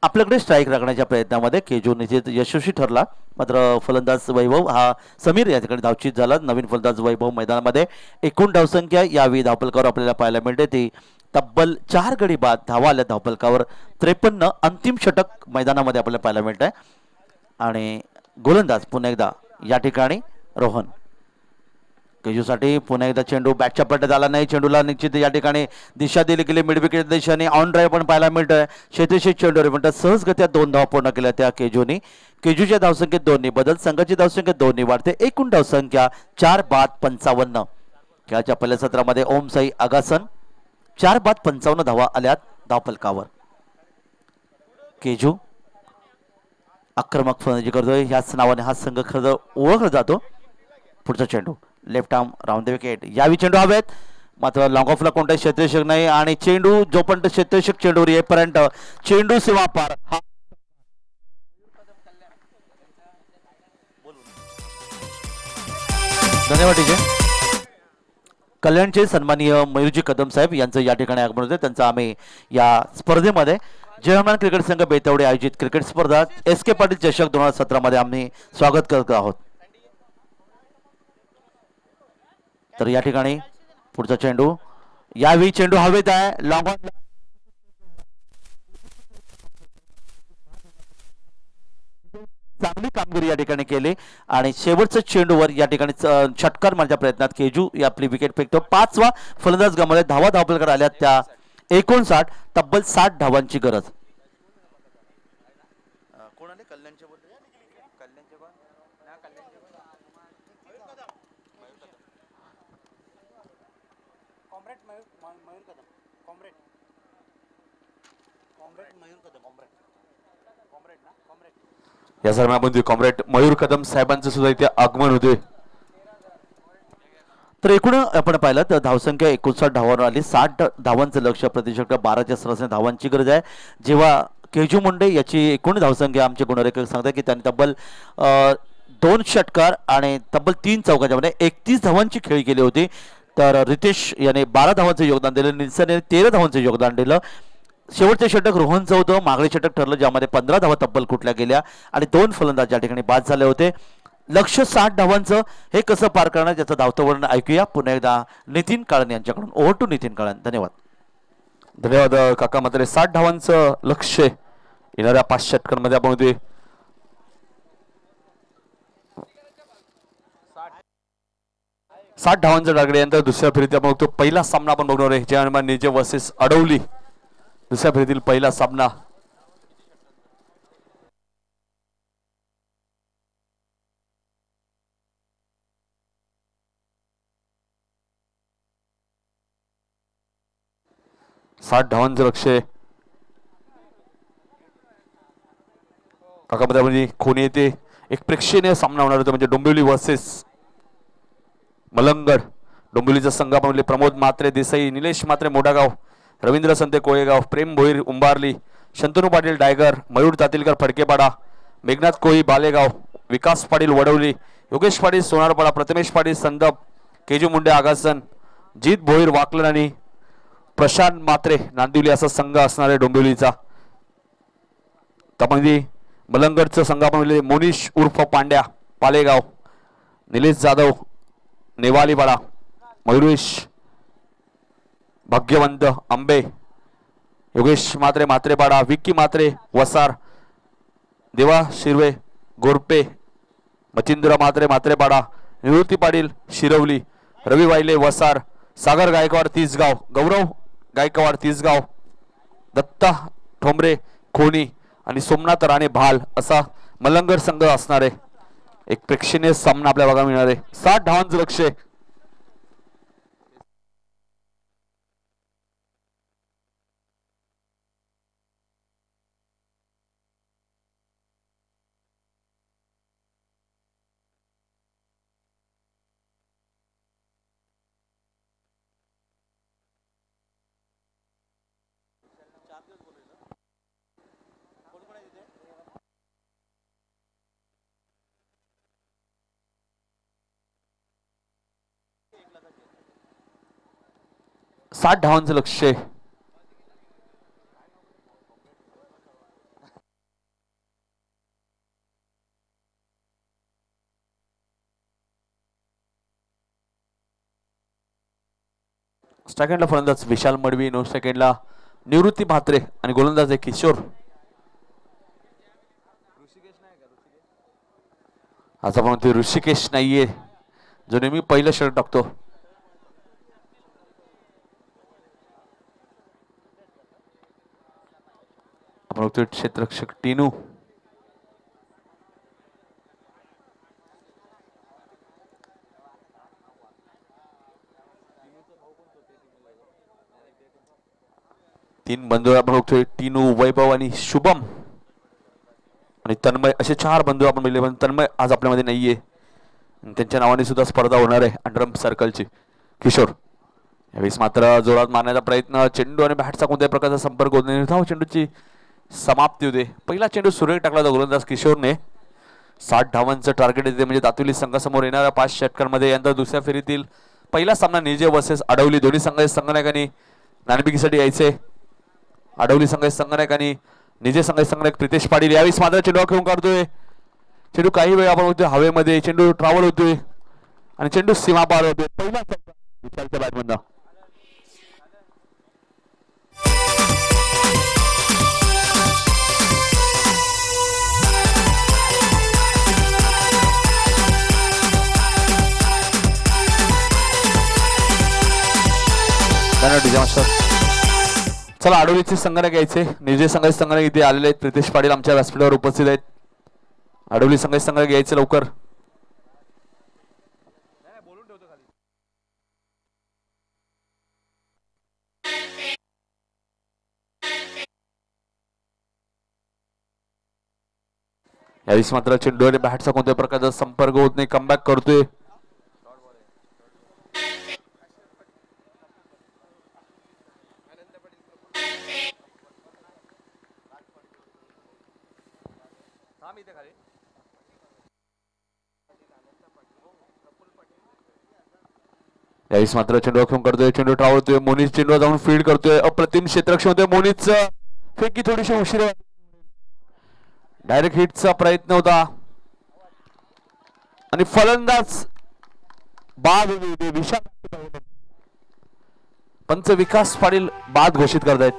आपल्याकडे स्ट्राईक राखण्याच्या प्रयत्नामध्ये केजू निश्चित यशस्वी ठरला. मात्र फलंदाज वैभव हा समीर या ठिकाणी धावचीत झाला. नवीन फलंदाज वैभव मैदानामध्ये. एकूण धावसंख्या यावेळी धावपलकावर आपल्याला पाहायला मिळते ती तब्बल 4 गडी बाद. धावा आल्या धावपलकावर 53. अंतिम षटक मैदानामध्ये आपल्याला पाहायला मिळत आहे. आणि गोलंदाज पुन्हा एकदा या ठिकाणी रोहन. केजूसाठी पुन्हा एकदा चेंडू बॅटच्या पट्ट्यात आला नाही. चेंडूला निश्चित या ठिकाणी दिशा दिली गेली. मिड विकेट दिशेने ऑन ड्राईव्ह पण पाहायला मिळतोय. शेतीशेष चेंडूवर म्हणतात सहजगत्या 2 धावा पूर्ण केल्या त्या केजूनी. केजूच्या धावसंख्येत 2 बदल. संघाची धावसंख्या 2 वाढते. एकूण धावसंख्या 4 बाद 55. खेळाच्या पहिल्या सत्रामध्ये ओम साई आगासन 4 बाद 55 धावा आल्यात धावपलकावर. केजू आक्रमक फलंदाजी करतोय. ह्याच नावाने हा संघ खरं ओळखला जातो. पुढचा चेंडू left arm round the wicket. यावी चेंडू हवेत. मात्र लॉंग ऑफला कोणताही क्षेत्ररक्षक नाही आणि चेंडू जोपर्यंत क्षेत्ररक्षक चेंडूवर येईपर्यंत चेंडू सीमा पार. धन्यवाद टीजे. कल्याणचे सन्माननीय मयूरजी कदम साहेब यांचं या ठिकाणी आगमन होते. त्यांचं आम्ही या स्पर्धेमध्ये जयमान क्रिकेट संघ बेतवडे आयोजित क्रिकेट स्पर्धा SK पाटील चषक 2017 मध्ये आम्ही स्वागत करत आहोत. तर या ठिकाणी पुढचा चेंडू. यावेळी चेंडू हवेत आहे. लॉंग ऑन चांगली कामगिरी या ठिकाणी केली आणि शेवटच्या चेंडूवर या ठिकाणी षटकार मारण्याच्या प्रयत्नात केजू आपली विकेट फेकतो. 5वा फलंदाज गमावले. धावा धावपलकर आल्या त्या 59. तब्बल 60 धावांची गरज. या सामन्यामध्ये कॉम्रेड मयूर कदम साहेबांचं सुद्धा इथे आगमन होते. तर एकूण आपण पाहिलं तर धावसंख्या 59 धावांवर आली. 60 धावांचं लक्ष. प्रतिषटक 12च्या सरासरी धावांची गरज आहे. जेव्हा केजू मुंडे याची एकूण धावसंख्या आमचे गुणरेखक सांगतात की त्यांनी तब्बल 2 षटकार आणि तब्बल 3 चौकाच्या मध्ये 31 धावांची खेळी केली होती. तर रितेश याने 12 धावांचं योगदान दिलं, निल्सन याने 13 धावांचं योगदान दिलं. शेवटचे षटक रोहनचं होतं, मागळे षटक ठरलं ज्यामध्ये 15 धावा तब्बल कुठल्या गेल्या आणि 2 फलंदाज या ठिकाणी बाद झाले होते. लक्ष्य 60 धावांचं हे कसं पार करणार याचं धावतं वर्णन ऐकूया पुन्हा एकदा नितीन काळन यांच्याकडून. Over to Nitin Kalan. धन्यवाद. धन्यवाद काका. मात्र 60 धावांचं लक्ष्य येणाऱ्या 5 षटकांमध्ये आपण होते. 60 धावांचं टार्गेट यानंतर दुसऱ्या फेरीत आपण बघतो पहिला सामना आपण बघणार आहे ज्या निजे वर्सेस अडवली. दुसऱ्या फेरीतील पहिला सामना. साठ धावांचं लक्ष आहे. काकामध्ये म्हणजे खोनी येते एक प्रेक्षणीय सामना होणार होता म्हणजे डोंबिवली वर्सेस मलंगड. डोंबिवलीचा संघ म्हणजे प्रमोद मात्रे देसाई, निलेश मात्रे मोठागाव, रवींद्र संते कोळेगाव, प्रेम भोईर उंबारली, शंतनू पाटील डायगर, मयूर तातीलकर फडकेपाडा, मेघनाथ कोळी बालेगाव, विकास पाटील वडवली, योगेश पाटील सोनारपाडा, प्रथमेश पाटील संदप, केजू मुंडे आगासन, जीत भोईर वाकलन आणि प्रशांत मात्रे नांदिवली असा संघ असणार आहे डोंबिवलीचा. त्यामध्ये मलंगडचा संघ आपण म्हणजे मोनिश उर्फ पांड्या पालेगाव, निलेश जाधव नेवालीपाडा, मयुरेश भाग्यवंत आंबे, योगेश मात्रे मात्रेपाडा, विक्की मात्रे वसार, देवा शिरवे गोरपे, मचिंद्र मात्रे मात्रेपाडा, निवृत्ती पाटील शिरवली, रवी वायले वसार, सागर गायकवाड तीसगाव, गौरव गायकवाड तीसगाव, दत्ता ठोंबरे खोनी आणि सोमनाथ राणे भाल असा मलंगड संघ असणार आहे. एक प्रेक्षणीय सामना आपल्या बघायला मिळणार आहे. 60 धावांचं लक्ष आहे. साठ धावांचं लक्ष आहे. सेकंडला फलंदाज विशाल मडवी, 9 सेकंडला निवृत्ती म्हात्रे आणि गोलंदाज आहे किशोर. आज आपण म्हणतो ऋषिकेश नाहीये जो नेहमी पहिलं षटक टाकतो. आपण बघतोय क्षेत्ररक्षक टीनू. तीन बंधू आपण बघतोय टीनू, वैभव आणि शुभम आणि तन्मय असे 4 बंधू आपण बघितले. पण तन्मय आज आपल्यामध्ये नाहीये. त्यांच्या नावाने सुद्धा स्पर्धा होणार आहे अंडरम सर्कलची. किशोर यावेळेस मात्र जोरात मारण्याचा प्रयत्न, चेंडू आणि बॅटचा कोणत्याही प्रकारचा संपर्क होत नाही. धाव चेंडूची समाप्ती होते. पहिला चेंडू सुरेख टाकला होता गोलंदाज किशोरने. 60 धावांचं टार्गेट येते म्हणजे दातुली संघासमोर येणाऱ्या 5 षटकांमध्ये. यानंतर दुसऱ्या फेरीतील पहिला सामना निजे वर्सेस अडवली. दोन्ही संघनायकांनी नाणेफेकीसाठी यायचे. अडवली संघनायक आणि निजे संघनायक प्रितेश पाटील. यावेळेस मात्र चेंडू खेळून काढतोय. चेंडू काही वेळ आपण बघतोय हवेमध्ये चेंडू ट्रॅव्हल होतोय आणि चेंडू सीमा पार होतोय. पहिला विशालच्या बॅटमधनं चला अडवलीचे संघाने घ्यायचे. निजे संघाचे संघाने इथे आलेले आहेत. प्रितेश पाटील आमच्या व्यासपीठावर उपस्थित आहेत. अडवली संघाचे संघाने घ्यायचे लवकर. यावेळेस मात्र चेंडू आणि बॅटचा कोणत्याही प्रकारचा संपर्क होत नाही. कमबॅक करतोय. यावेळेस मात्र चेंडू खेळून करतोय, चेंडू ट्रावळतोय, मोनीस चेंडू जाऊन फील्ड करतोय, अप्रतिम क्षेत्ररक्षण होतोय. मोनीस फेकी थोडीशी उशीर, डायरेक्ट हिटचा प्रयत्न होता आणि फलंदाज बाद विशाल पंच विकास पाटील बाद घोषित करतायत.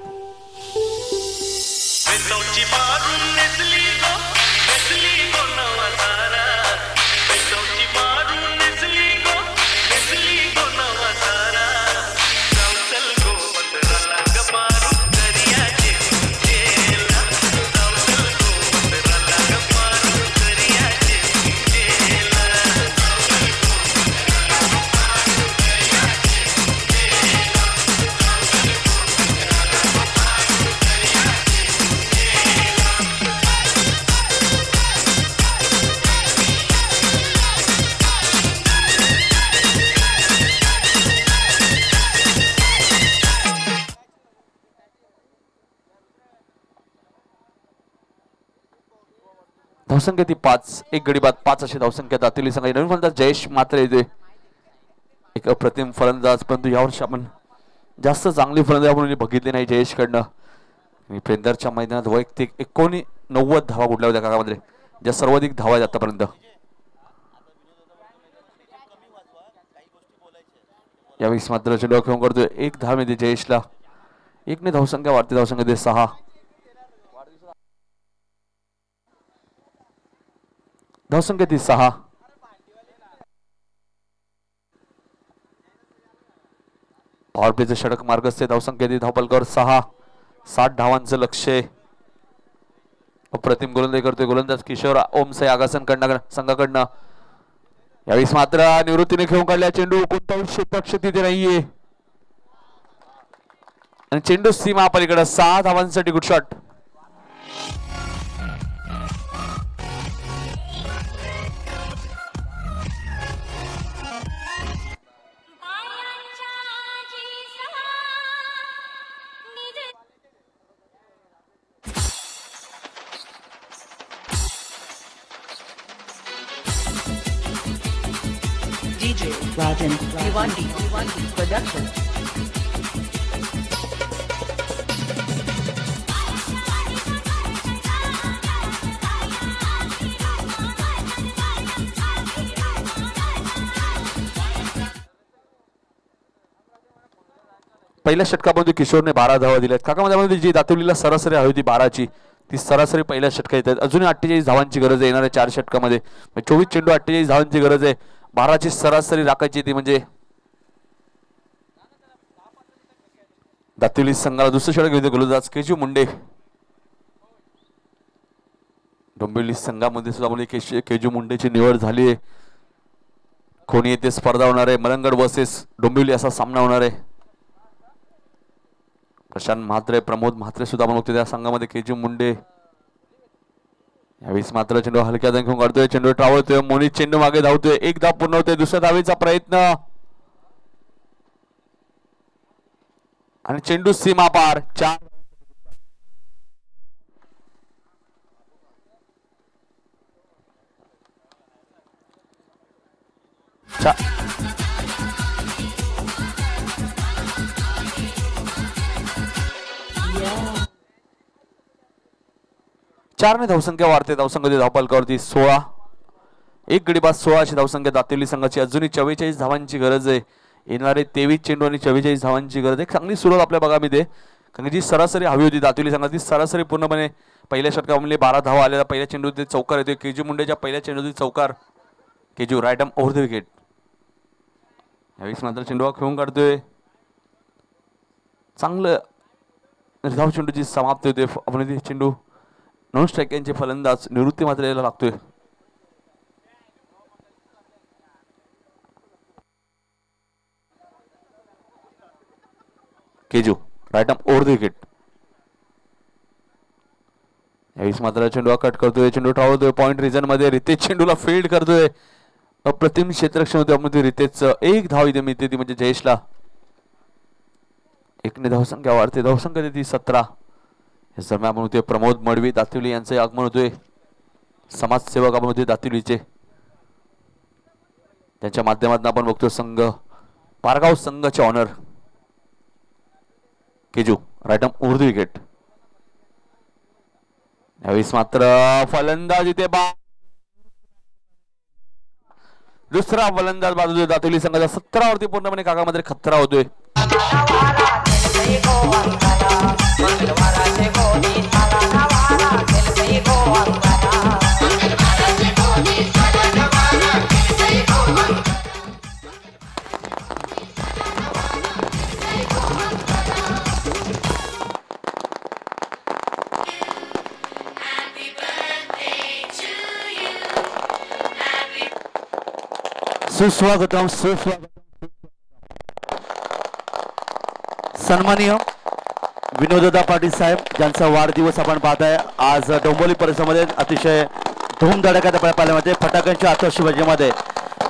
धावसंख्या ती 5, एक गडी बाद 5 अशी धावसंख्या दातेली संघ. नवीन फलंदाज जयेश मात्र येते, एक अप्रतिम फलंदाज, परंतु यावर्षी आपण जास्त चांगली फलंदाज म्हणून बघितली नाही जयेश कडनं. पेंदरच्या मैदानात वैयक्तिक 89 धावा कुठल्या होत्या काकामध्ये, ज्या सर्वाधिक धावा आहेत आतापर्यंत. यावेळी मात्र चेंडू खेळून करतोय, एक धाव मिळते जयेशला, 1 ने धावसंख्या वाढते, धावसंख्या ते 6. धावसंख्या ती 6. पॉवर प्लेचं षटक मार्ग असते, धावसंख्या ती धावपलकावर 6. 60 धावांचं लक्ष. अप्रतिम गोलंदाजी करतोय गोलंदाज किशोर ओमसाई आगासन संघाकडनं. यावेळी मात्र निवृत्तीने खेळून काढल्या चेंडू, कोणताही क्षेत्ररक्षक तिथे नाहीये आणि चेंडू सीमा पलीकडे 6 धावांसाठी good shot. DJ Rajan Diwandi Production. पहिल्या षटकामध्ये किशोरने 12 धावा दिल्यात काकामध्ये, जी दातुलीला सरासरी हवी होती 12ची, ती सरासरी पहिल्या षटकात येतात. अजूनही 48 धावांची गरज आहे येणाऱ्या 4 षटकामध्ये. 24 चेंडू 48 धावांची गरज आहे, 12ची सरासरी राखायची ती म्हणजे दातुली संघाला दुसरं षटक घेते गोलंदाज केजू मुंडे. डोंबिवली संघामध्ये सुद्धा केजू मुंडेची निवड झाली आहे. कोणी येथे स्पर्धा होणार आहे, मलंगड वर्सेस डोंबिवली असा सामना होणार आहे. प्रशांत म्हात्रे, प्रमोद म्हात्रे सुद्धा आपण बघतो त्या संघामध्ये. केजू मुंडे यावेळी मात्र चेंडू हलक्या घेऊन काढतोय, चेंडू ट्रावळतोय, मोनी चेंडू मागे धावतोय, 1 धाव पूर्ण होतोय, दुसऱ्या धावेचा प्रयत्न आणि चेंडू सीमा पार. 4 ने धावसंख्या वाढते, धावसंख्या धावपालकावरती 16. एक गडी बाद 16 अशी धावसंख्या दातेली संघाची. अजूनही 44 धावांची गरज आहे, येणारे 23 चेंडू आणि 44 धावांची गरज आहे. चांगली सुरुवात आपल्या भागामध्ये, कारण जी सरासरी हवी होती दातेली संघाची सरासरी पूर्णपणे पहिल्या षटकामध्ये 12 धावा आलेला. पहिल्या चेंडूत चौकार येतोय, केजू मुंडेच्या पहिल्या चेंडूत चौकार, केजू right arm over the wicket. यावेळी मात्र चेंडू खेळून काढतोय, चांगलं धाव चेंडूची समाप्ती होते. आपण चेंडू नॉन स्ट्राईक यांचे फलंदाज निवृत्ती मात्र यायला लागतोय. केजू right arm over the wicket. यावेळी मात्र चेंडू कट करतोय, चेंडू ट्रावळतोय पॉइंट रिजन मध्ये. रितेश चेंडूला फील्ड करतोय, अप्रतिम क्षेत्ररक्षण होते आपण रितेशचं. 1 धाव इथे मिळते ती म्हणजे जयेशला. 1 ने धावसंख्या वाढते, धावसंख्या ती 17. या दरम्यान आपण होते प्रमोद मडवी दातिवली यांचे आगमन होतोय. समाजसेवक आपण होते दातिलीचे, त्यांच्या माध्यमातून आपण बघतो संघ पारगाव संघाचे ऑनर केजू राईटम उर्दू विकेट. यावेळेस मात्र फलंदाज इथे दुसरा फलंदाज बाजू दातोली संघाचा 17 वरती पूर्णपणे काकामध्ये खतरा होतोय. सुस्वागतम सुस्वागतम. सन्माननीय विनोददा पाटील साहेब ज्यांचा वाढदिवस आपण पाहताय आज डोंबिवली परिसरामध्ये अतिशय धूमधडाक्यात पाहिल्यामध्ये फटाक्यांच्या आतषबाजीमध्ये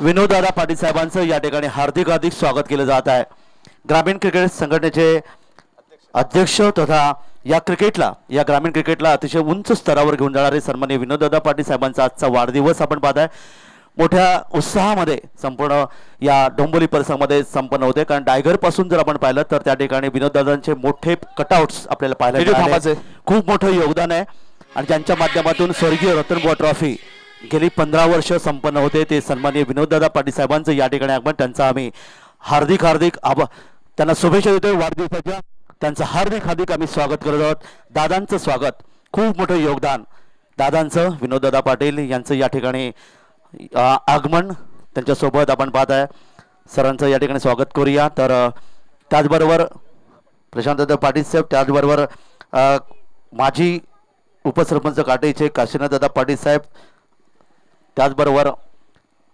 विनोददा पाटील साहेबांचं या ठिकाणी हार्दिक हार्दिक स्वागत केलं जात आहे. ग्रामीण क्रिकेट संघटनेचे अध्यक्ष तथा या ग्रामीण क्रिकेटला अतिशय उंच स्तरावर घेऊन जाणारे सन्माननीय विनोददा पाटील साहेबांचा आजचा वाढदिवस आपण पाहताय. मोठ्या उत्साहामध्ये संपूर्ण या डोंबिवली परिसरामध्ये संपन्न होते. कारण डायगर पासून जर आपण पाहिलं तर त्या ठिकाणी विनोददादांचे मोठे कटआउट्स आपल्याला पाहायला मिळाले. खूप मोठं योगदान आहे आणि ज्यांच्या माध्यमातून स्वर्गीय रतनबुवा ट्रॉफी गेली 15 वर्ष संपन्न होते ते सन्माननीय विनोददादा पाटील साहेबांचं या ठिकाणी आगमन त्यांचा आम्ही हार्दिक हार्दिक त्यांना शुभेच्छा देतोय वाढदिवसाच्या. त्यांचं हार्दिक हार्दिक आम्ही स्वागत करत आहोत. दादांचं स्वागत खूप मोठं योगदान दादांचं विनोददादा पाटील यांचं या ठिकाणी आगमन त्यांच्यासोबत आपण पाहत आहे. सरांचं या ठिकाणी स्वागत करूया. तर त्याचबरोबर प्रशांतदादा पाटील साहेब त्याचबरोबर माजी उपसरपंच काटेचे काशीनाथदादा पाटील साहेब त्याचबरोबर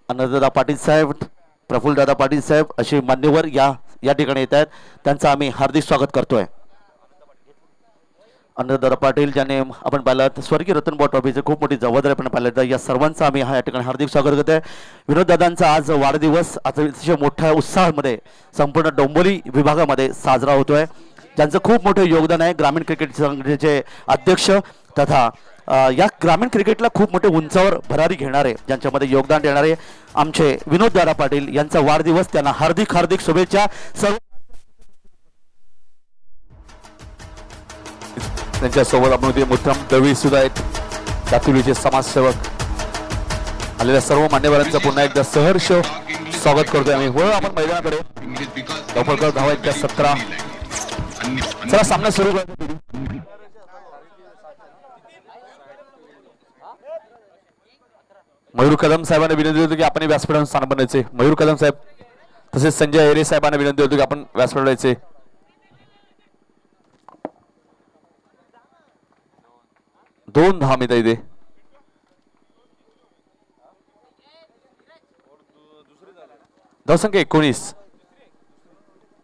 अनंतदादा पाटील साहेब प्रफुल्लदादा पाटील साहेब असे मान्यवर या ठिकाणी येत आहेत. त्यांचं आम्ही हार्दिक स्वागत करतोय. अनंतदादा पाटील ज्याने आपण पाहिलं स्वर्गीय रतनबुवा ट्रॉफीचे खूप मोठी जबाबदारी आपण पाहिलं तर या सर्वांचं आम्ही या ठिकाणी हार्दिक स्वागत करतोय. विनोददादांचा आज वाढदिवस अतिशय मोठ्या उत्साहामध्ये संपूर्ण डोंबिवली विभागामध्ये साजरा होतोय. ज्यांचं खूप मोठं योगदान आहे. ग्रामीण क्रिकेट संघटनेचे अध्यक्ष तथा या ग्रामीण क्रिकेटला खूप मोठे उंचावर भरारी घेणारे ज्यांच्यामध्ये योगदान देणारे आमचे विनोददादा पाटील यांचा वाढदिवस त्यांना हार्दिक हार्दिक शुभेच्छा. सर्व त्यांच्यासोबत आपण होते मुद्दाम दळवी सुद्धा आहेत दातुलीचे समाजसेवक. आलेल्या सर्व मान्यवरांचं पुन्हा एकदा सहर्ष स्वागत करतोय आम्ही. व आपण मैदानाकडे लवकर धावा आहेत त्या 17. चला सामना सुरू करतो. मयूर कदम साहेबांना विनंती होती की आपण व्यासपीठावर स्थान बनायचे. मयूर कदम साहेब तसेच संजय हेरे साहेबांना विनंती होती की आपण व्यासपीठावर यायचे. 2 धाम येत इथे. धावसंख्या 19.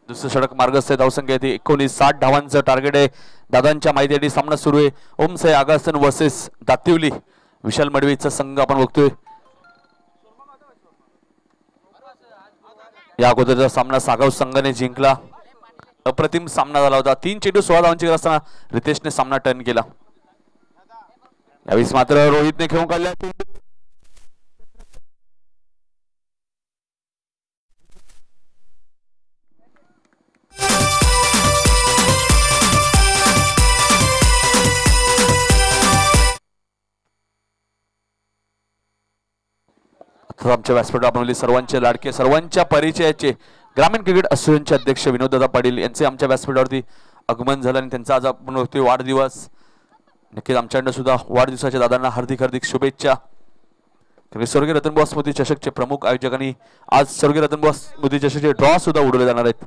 दुसरं षटक मार्गस्थ आहे. धावसंख्या येते 19. 60 धावांचं टार्गेट आहे. दादांच्या माहितीसाठी सामना सुरू आहे. ओम साई आगासन वर्सेस दातिवली. विशाल मडवीचा संघ आपण बघतोय. या अगोदरचा सामना सागाव संघाने जिंकला. अप्रतिम सामना झाला होता. 3 चेंडू 16 धावांची गरज असताना रितेशने सामना टर्न केला. यावेळेस मात्र रोहितने खेळून काढला. आमच्या व्यासपीठावर आपण सर्वांचे लाडके सर्वांच्या परिचयाचे ग्रामीण क्रिकेट असोसिएशनचे अध्यक्ष विनोददादा पाटील यांचे आमच्या व्यासपीठावरती आगमन झालं आणि त्यांचा आज आपण बघतोय वाढदिवस. नक्कीच आमच्याकडनं सुद्धा वाढदिवसाच्या दादांना हार्दिक हार्दिक शुभेच्छा. स्वर्गीय रतनबुवा स्मृती चषकचे प्रमुख आयोजकांनी आज स्वर्गीय रतनबुवा स्मृती चषकचे ड्रॉ सुद्धा उडवले जाणार आहेत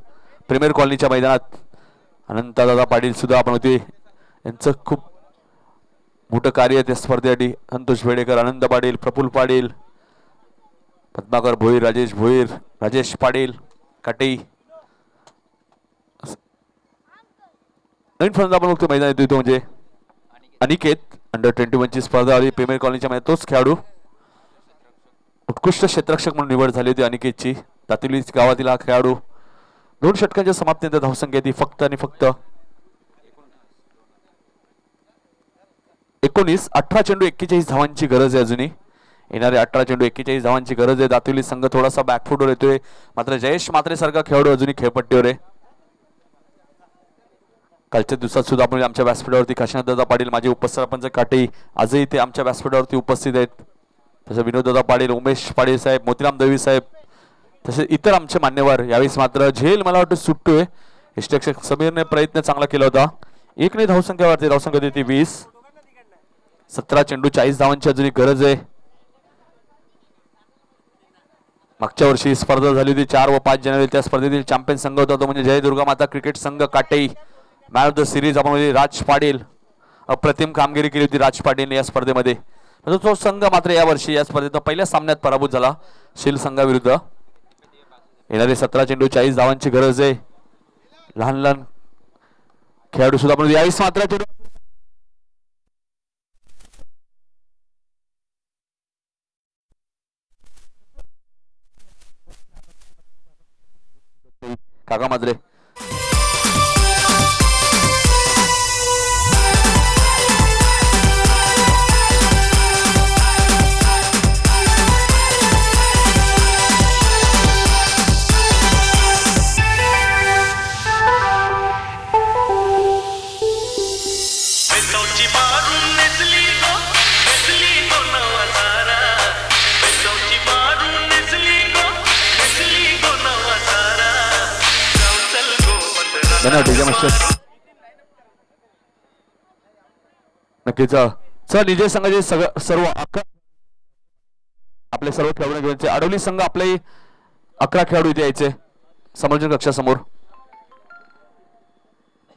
प्रीमियर कॉलनीच्या मैदानात. अनंतदादा पाटील सुद्धा आपण होते. यांचं खूप मोठं कार्य त्या स्पर्धेसाठी. संतोष भेडेकर, आनंद पाटील, प्रफुल्ल पाटील, पद्माकर भोईर, राजेश भोईर, राजेश पाटील काटे. नवीन फलंदाज आपण बघतो मैदानात येतो म्हणजे अनिकेत. अंडर 21 ची स्पर्धा आली प्रीमियर कॉलनीच्या मध्ये. तोच खेळाडू उत्कृष्ट क्षेत्ररक्षक म्हणून निवड झाली होती अनिकेतची. दातिवली गावातील हा खेळाडू. 2 षटकांच्या समाप्तीनंतर धावसंख्या ती फक्त आणि फक्त 19, 18 चेंडू 41 धावांची गरज आहे अजूनही. येणारे 18 चेंडू 41 धावांची गरज आहे. दातिवली संघ थोडासा बॅकफुटवर येतोय, मात्र जयेश म्हात्रे सारखा खेळाडू अजूनही खेळपट्टीवर आहे. कालच्या दिवसात सुद्धा आपण आमच्या व्यासपीठावरती काशीनाथदादा पाटील, माजी उपसरपंच काटे, आजही ते आमच्या व्यासपीठावरती उपस्थित आहेत. तसं विनोददादा पाटील, उमेश पाटील साहेब, मोतीराम दवी साहेब, तसे इतर आमचे मान्यवर. यावेळेस मात्र झेल मला वाटतं सुटतोय. यष्टरक्षक समीरने प्रयत्न चांगला केला होता. 1 धावसंख्यावरती धावसंख्या देते 20. 17 चेंडू 40 धावांची अजूनही गरज आहे. मागच्या वर्षी स्पर्धा झाली होती 4 व 5 जानेवारी. त्या स्पर्धेतील चॅम्पियन संघ होता तो म्हणजे जय दुर्गा माता क्रिकेट संघ काटई. मॅन ऑफ द सिरीज आपण म्हणजे राज पाटील. अप्रतिम कामगिरी केली होती राज पाटील या स्पर्धेमध्ये. तो संघ मात्र या वर्षी या स्पर्धेत पहिल्या सामन्यात पराभूत झाला शील संघाविरुद्ध. येणारे 17 चेंडू 40 धावांची गरज आहे. लहान लहान खेळाडू सुद्धा आपण यावेळेस मात्र चेंडू काका मात्रे नक्कीच. चल विजय संघाचे सर्व आपले सर्व खेळाडू घेऊन आडवली संघ आपले 11 खेळाडू इथे यायचे समोरच्या कक्षासमोर.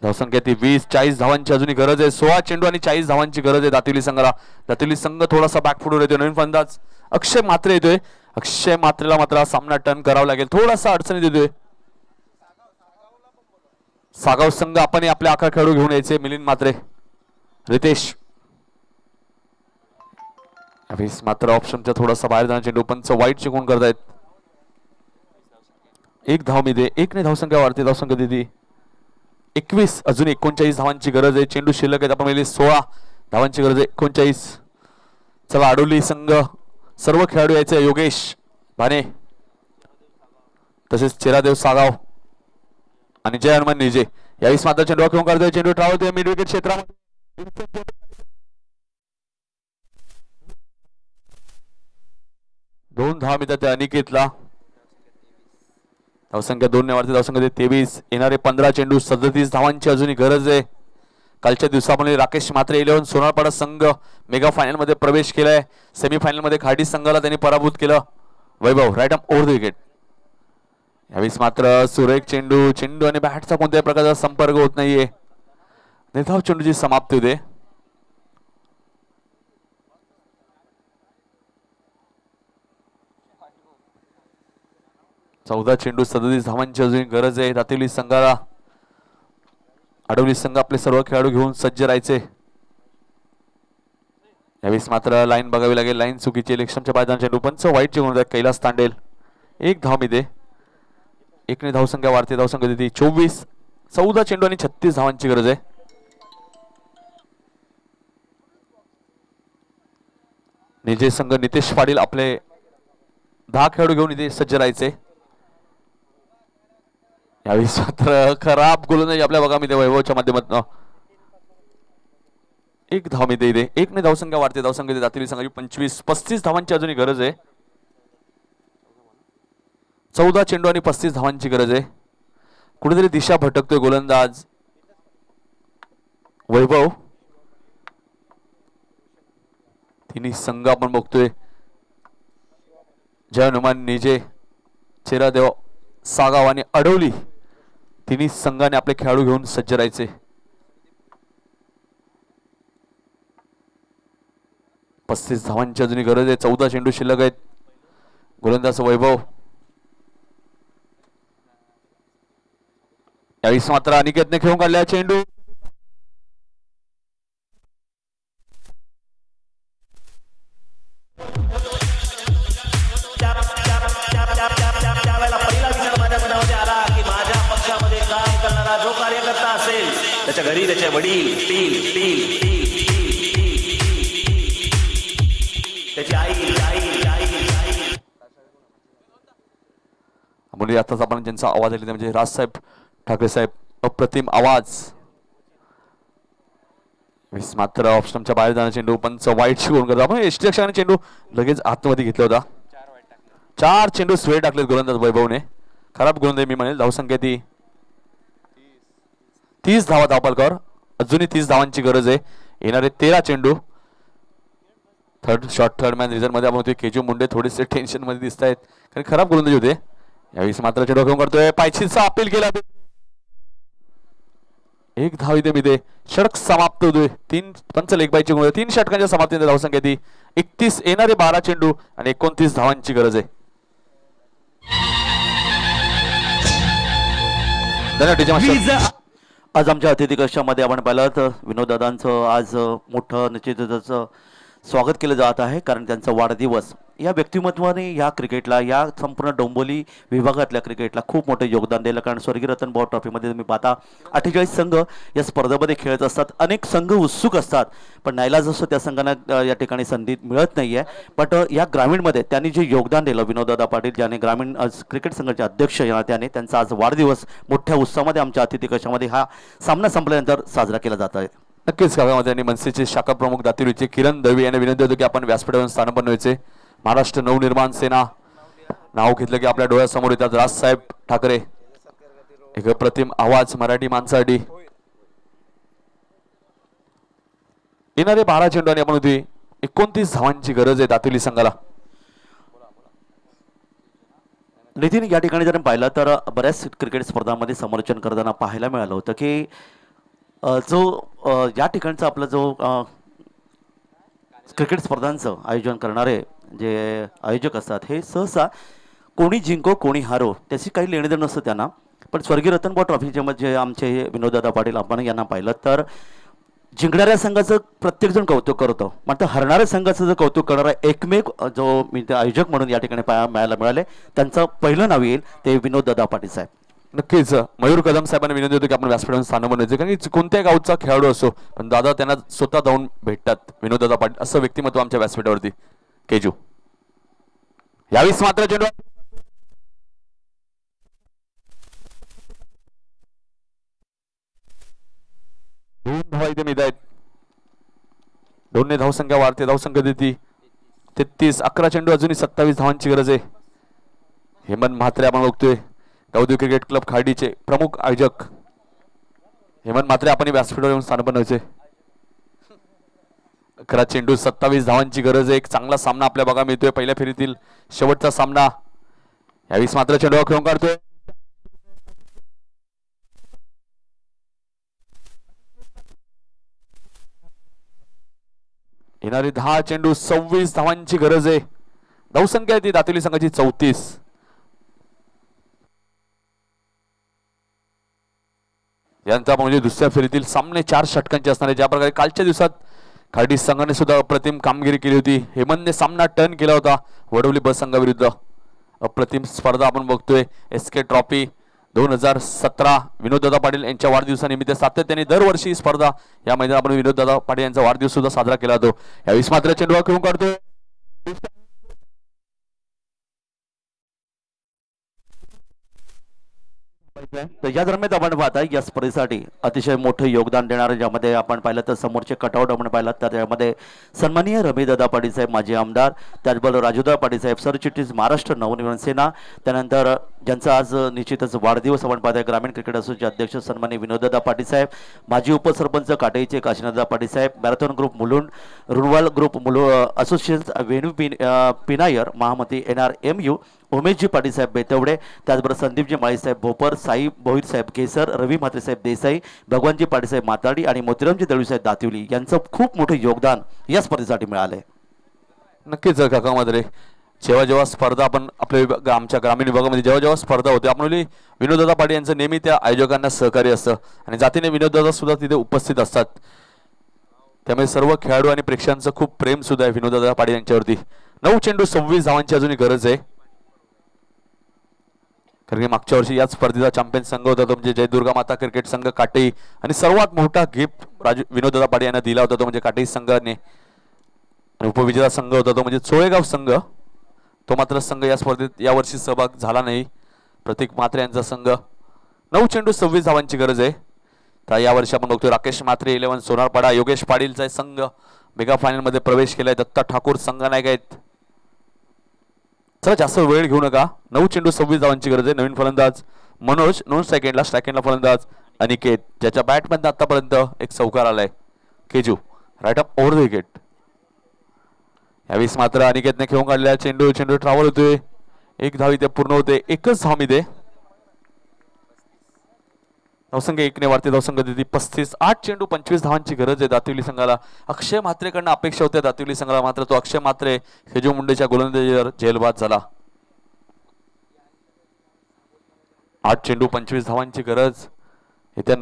धावसंख्या ती 20, 40 धावांची अजूनही गरज आहे. 16 चेंडू आणि 40 धावांची गरज आहे दातिवली संघाला. दातिवली संघ थोडासा बॅकफुटवर येतोय. नवीन फलंदाज अक्षय म्हात्रे येतोय. अक्षय म्हात्रेला मात्र सामना टर्न करावा लागेल, थोडासा अडचणी देतोय. सागाव संघ आपण आपले 11 खेळाडू घेऊन यायचे. मिलिंद म्हात्रे, रितेश. मात्र ऑप्शनच्या थोडासा बाहेर जाण्याचे डोपनच वाईट चिकून करतायत. 1 धाव मिळते. 1 धावसंख्या वाढते. धावसंख्या देते 21. अजून 39 धावांची गरज आहे. चेंडू शिल्लक आहेत. आपण 16 धावांची गरज आहे. 39. चला आडवली संघ सर्व खेळाडू यायचे. योगेश भाने, तसेच चेरादेव सागाव आणि जय हनुमान निजे. यावेळेस मात्र चेंडू घेऊन करतोय. चेंडू ट्रावतोय मिड विकेट क्षेत्रामध्ये. 2 धावा मिळतात त्या अनिकेतला. धावसंख्या 2 ने वाढते. धावसंख्या 23. येणारे 15 चेंडू 37 धावांची अजूनही गरज आहे. कालच्या दिवसामध्ये राकेश म्हात्रे 11 सोनारपाडा संघ मेगा फायनल मध्ये प्रवेश केलाय. सेमीफायनल मध्ये खाडी संघाला त्यांनी पराभूत केलं. Vaibhav right arm over the wicket. यावेळेस मात्र सुरेख चेंडू आणि बॅटचा कोणत्याही प्रकारचा संपर्क होत नाहीये. निर्धाव चेंडूची समाप्ती होते. चौदा चेंडू 37 धावांची अजून गरज आहे दातिवली संघाला. आडवली संघ आपले सर्व खेळाडू घेऊन सज्ज राहायचे. यावेळेस मात्र लाईन बघावी लागेल. लाईन चुकीची. इलेक्शनच्या पायदान चेंडू पंच वाईट चिकून कैलास तांडेल. 1 धाव मिळते. 1 धावसंख्या वाढते. धावसंख्या देते 24. 14 चेंडू आणि 36 धावांची गरज आहे. निजे संघ नितेश पाटील आपले 10 खेळाडू घेऊन इथे सज्ज राहायचे. यावेळेस मात्र खराब गोलंदाजी आपल्या बघामध्ये वैभवच्या माध्यमातून. 1 धाव मिळते इथे. 1 धावसंख्या वाढते. धावसंख्या दातिवली संघाची 25. 35 धावांची अजूनही गरज आहे. 14 चेंडू आणि 35 धावांची गरज आहे. कुठेतरी दिशा भटकतोय गोलंदाज वैभव. तिन्ही संघ आपण बघतोय. जय हनुमान निजे, चेरादेव सागाव आणि अडवली तिन्ही संघाने आपले खेळाडू घेऊन सज्ज राहायचे. 35 धावांची अजूनही गरज आहे. 14 चेंडू शिल्लक आहेत. गोलंदाज वैभव. यावेळेस मात्र अनिकेतने खेळून काढला चेंडू. जो कार्यकर्ता असेल त्याच्या घरी त्याचे वडील मुली आताच आपण ज्यांचा आवाज ऐकला म्हणजे राजसाहेब ठाकरे साहेब, अप्रतिम आवाज. मात्र ऑप्शनच्या बाहेर जाणार चेंडू, पंच वाईट शिकवून करतो. आपण एसटी रक्षकाने चेंडू लगेच आतमध्ये घेतला होता. 4 चेंडू स्वे टाकलेत गोलंदाज वैभवने. खराब गोलंदाज मी म्हणेल. धावसंख्या ती 30 धावा धावपालकर. अजूनही 30 धावांची गरज आहे. येणारे 13 चेंडू. थर्ड मॅन रिझल्ट मध्ये आपण केजू मुंडे थोडेसे टेन्शन मध्ये दिसत आहेत कारण खराब गोलंदाज होते. यावेळी मात्र चेंडू घेऊन करतोय. पायचीचा अपील केला. 1 धाव इथे मिळते. षटक समाप्त होतोय. 3 पंच लेग बायची गुण. 3 षटकांच्या समाप्तीने धावसंख्या ती 31. येणारे 12 चेंडू आणि 29 धावांची गरज आहे. आज आमच्या अतिथी कक्षामध्ये आपण पाहिलं तर विनोद दादांचं आज मोठं निश्चितच स्वागत केलं जात आहे कारण त्यांचा वाढदिवस. या व्यक्तिमत्वाने या क्रिकेटला, या संपूर्ण डोंबिवली विभागातल्या क्रिकेटला खूप मोठं योगदान दिलं. कारण स्वर्गीय रतनभाऊ ट्रॉफीमध्ये तुम्ही पाहता 48 संघ या स्पर्धेमध्ये खेळत असतात. अनेक संघ उत्सुक असतात पण नाईलाज असतो त्या संघांना या ठिकाणी संधी मिळत नाही आहे. बट या ग्रामीणमध्ये त्यांनी जे योगदान दिलं विनोददादा पाटील ज्याने ग्रामीण क्रिकेट संघाचे अध्यक्ष या नात्याने त्यांचा आज वाढदिवस मोठ्या उत्साहामध्ये आमच्या अतिथी कक्षामध्ये हा सामना संपल्यानंतर साजरा केला जात आहे. नक्कीच गावामध्ये आणि मनसेचे शाखा प्रमुख दातिवलीचे किरण दळवी यांनी विनंती होती की आपण व्यासपीठावर स्थानापन्न व्हायचे. महाराष्ट्र नवनिर्माण सेना नाव घेतलं की आपल्या डोळ्यासमोर येतात राजसाहेब ठाकरे. एक अप्रतिम आवाज मराठी माणसासाठी. येणारे 12 चेंडू आणि आपण होती 29 धावांची गरज आहे दातिवली संघाला. नितीन या ठिकाणी जर पाहिलं तर बऱ्याच क्रिकेट स्पर्धांमध्ये समोरचन करताना पाहायला मिळालं होतं की जो या ठिकाणचा आपला जो क्रिकेट स्पर्धांचं आयोजन करणारे जे आयोजक असतात हे सहसा कोणी जिंको कोणी हारो त्याची काही लेणदेण नसतं त्यांना. पण स्वर्गीय रतनभाऊ ट्रॉफीचे जे आमचे विनोददादा पाटील आपण यांना पाहिलं तर जिंकणाऱ्या संघाचं प्रत्येकजण कौतुक करतो मात्र हरणाऱ्या संघाचं जर कौतुक करणारा एकमेव जो मी ते आयोजक म्हणून या ठिकाणी पाहायला मिळाले त्यांचं पहिलं नाव येईल ते विनोददादा पाटील साहेब. नक्कीच मयूर कदम साहेबांना विनंती होती की आपण व्यासपीठावर स्थानापन्न व्हायचे कारण की कोणत्याही गावचा खेळाडू असो पण दादा त्यांना स्वतः जाऊन भेटतात. विनोददादा पाटील असं व्यक्तिमत्व आमच्या व्यासपीठावरती. केजू यावेळी मात्र चेंडू दोन धावा इथे मिळत आहेत. 2 ने धावसंख्या वाढते. धावसंख्या देती 33. 11 चेंडू अजूनही 27 धावांची गरज आहे. हेमंत म्हात्रे आपण बघतोय गावदेवी क्रिकेट क्लब खार्डीचे प्रमुख आयोजक हेमंत म्हात्रे आपण व्यासपीठावर येऊन स्थानापन्न व्हायचे. 11 चेंडू 27 धावांची गरज आहे. एक चांगला सामना आपल्या बघा मिळतोय. पहिल्या फेरीतील शेवटचा सामना. यावेळी मात्र चेंडू खेळून काढतोय. येणारे 10 चेंडू 26 धावांची गरज आहे. धावसंख्या ती दातिवली संघाची 34. यांचा म्हणजे दुसऱ्या फेरीतील सामने 4 षटकांचे असणार आहे. ज्या प्रकारे कालच्या दिवसात खार्डी संघाने सुद्धा अप्रतिम कामगिरी केली होती. हेमंतने सामना टर्न केला होता वडवली बस संघाविरुद्ध. अप्रतिम स्पर्धा आपण बघतोय. एसके ट्रॉफी 2017 विनोददादा पाटील यांच्या वाढदिवसानिमित्त सातत्याने दरवर्षी ही स्पर्धा या मैदानात आपण विनोददादा पाटील यांचा वाढदिवस सुद्धा साजरा केला जातो. यावेळी मात्र चेंडू खेळून काढतोय. तर या दरम्यान आपण पाहता या स्पर्धेसाठी अतिशय मोठं योगदान देणारे ज्यामध्ये आपण पाहिलं तर समोरचे कटआउट आपण पाहिलं तर त्यामध्ये सन्माननीय रमेशदादा पाटील साहेब माजी आमदार, त्याचबरोबर राजूदा पाटील साहेब सरचिटणीस महाराष्ट्र नवनिर्माण सेना, त्यानंतर ज्यांचा आज निश्चितच वाढदिवस आपण पाहताय ग्रामीण क्रिकेट असोसिएशनचे अध्यक्ष सन्माननीय विनोददादा पाटील साहेब, माजी उपसरपंच काटेचे काशीनाथदादा Patil saheb, marathon group Mulund, Runwal group association Venu पिनायर, महामती NRMU, उमेशजी पाटील साहेब बेतवडे, त्याचबरोबर संदीपजी माळी साहेब भोपर, साई भोईर साहेब केसर, रवी म्हात्रे साहेब देसाई, भगवानजी पाटील साहेब माताडी आणि मोतीरामजी दळवी साहेब दातिवली यांचं खूप मोठं योगदान या स्पर्धेसाठी मिळालंय. नक्कीच काका मात्रे जेव्हा स्पर्धा आपण आपल्या आमच्या ग्रामीण विभागामध्ये जेव्हा स्पर्धा होते आपण विनोददादा पाटील यांचं नेहमी त्या आयोजकांना सहकार्य असतं आणि जातीने विनोददादा सुद्धा तिथे उपस्थित असतात. त्यामुळे सर्व खेळाडू आणि प्रेक्षकांचं खूप प्रेम सुद्धा आहे विनोददादा पाटील यांच्यावरती. 9 चेंडू 26 धावांची अजूनही गरज आहे. कारण की मागच्या वर्षी याच स्पर्धेचा चॅम्पियन संघ होता तो म्हणजे जय दुर्गा माता क्रिकेट संघ काटेई आणि सर्वात मोठा गिफ्ट विनोददादा पाटील यांना दिला होता तो म्हणजे काटेई संघाने आणि उपविजेता संघ होता तो म्हणजे चोळेगाव संघ. तो मात्र संघ या स्पर्धेत यावर्षी सहभाग झाला नाही. प्रतीक म्हात्रे यांचा संघ 9 चेंडू 26 धावांची गरज आहे. तर यावर्षी आपण बघतोय राकेश म्हात्रे 11 सोनारपाडा, योगेश पाटीलचा संघ मेगा फायनल मध्ये प्रवेश केलाय. दत्ता ठाकूर संघनायक आहेत. चला जास्त वेळ घेऊ नका. 9 चेंडू 26 धावांची गरज आहे. नवीन फलंदाज मनोज, नॉन स्ट्रायकेंडला फलंदाज अनिकेत, ज्याच्या बॅटमधून आतापर्यंत एक चौकार आलाय. केजू right up over the wicket. यावेळेस मात्र अनिकेतने खेळून काढलेला चेंडू ट्रॅव्हल होतोय. 1 धाव इथे पूर्ण होते. 1च धाव मिळते. धावसंख्या 1 ने वाढते. धावसंख्या देते 35. 8 चेंडू 25 धावांची गरज आहे दातिवली संघाला. अक्षय म्हात्रेकडनं अपेक्षा होत्या दातिवली संघाला, मात्र तो अक्षय म्हात्रे खेजू मुंडेच्या गोलंदाजीवर झेलबाद झाला. 8 चेंडू 25 धावांची गरज. येत्या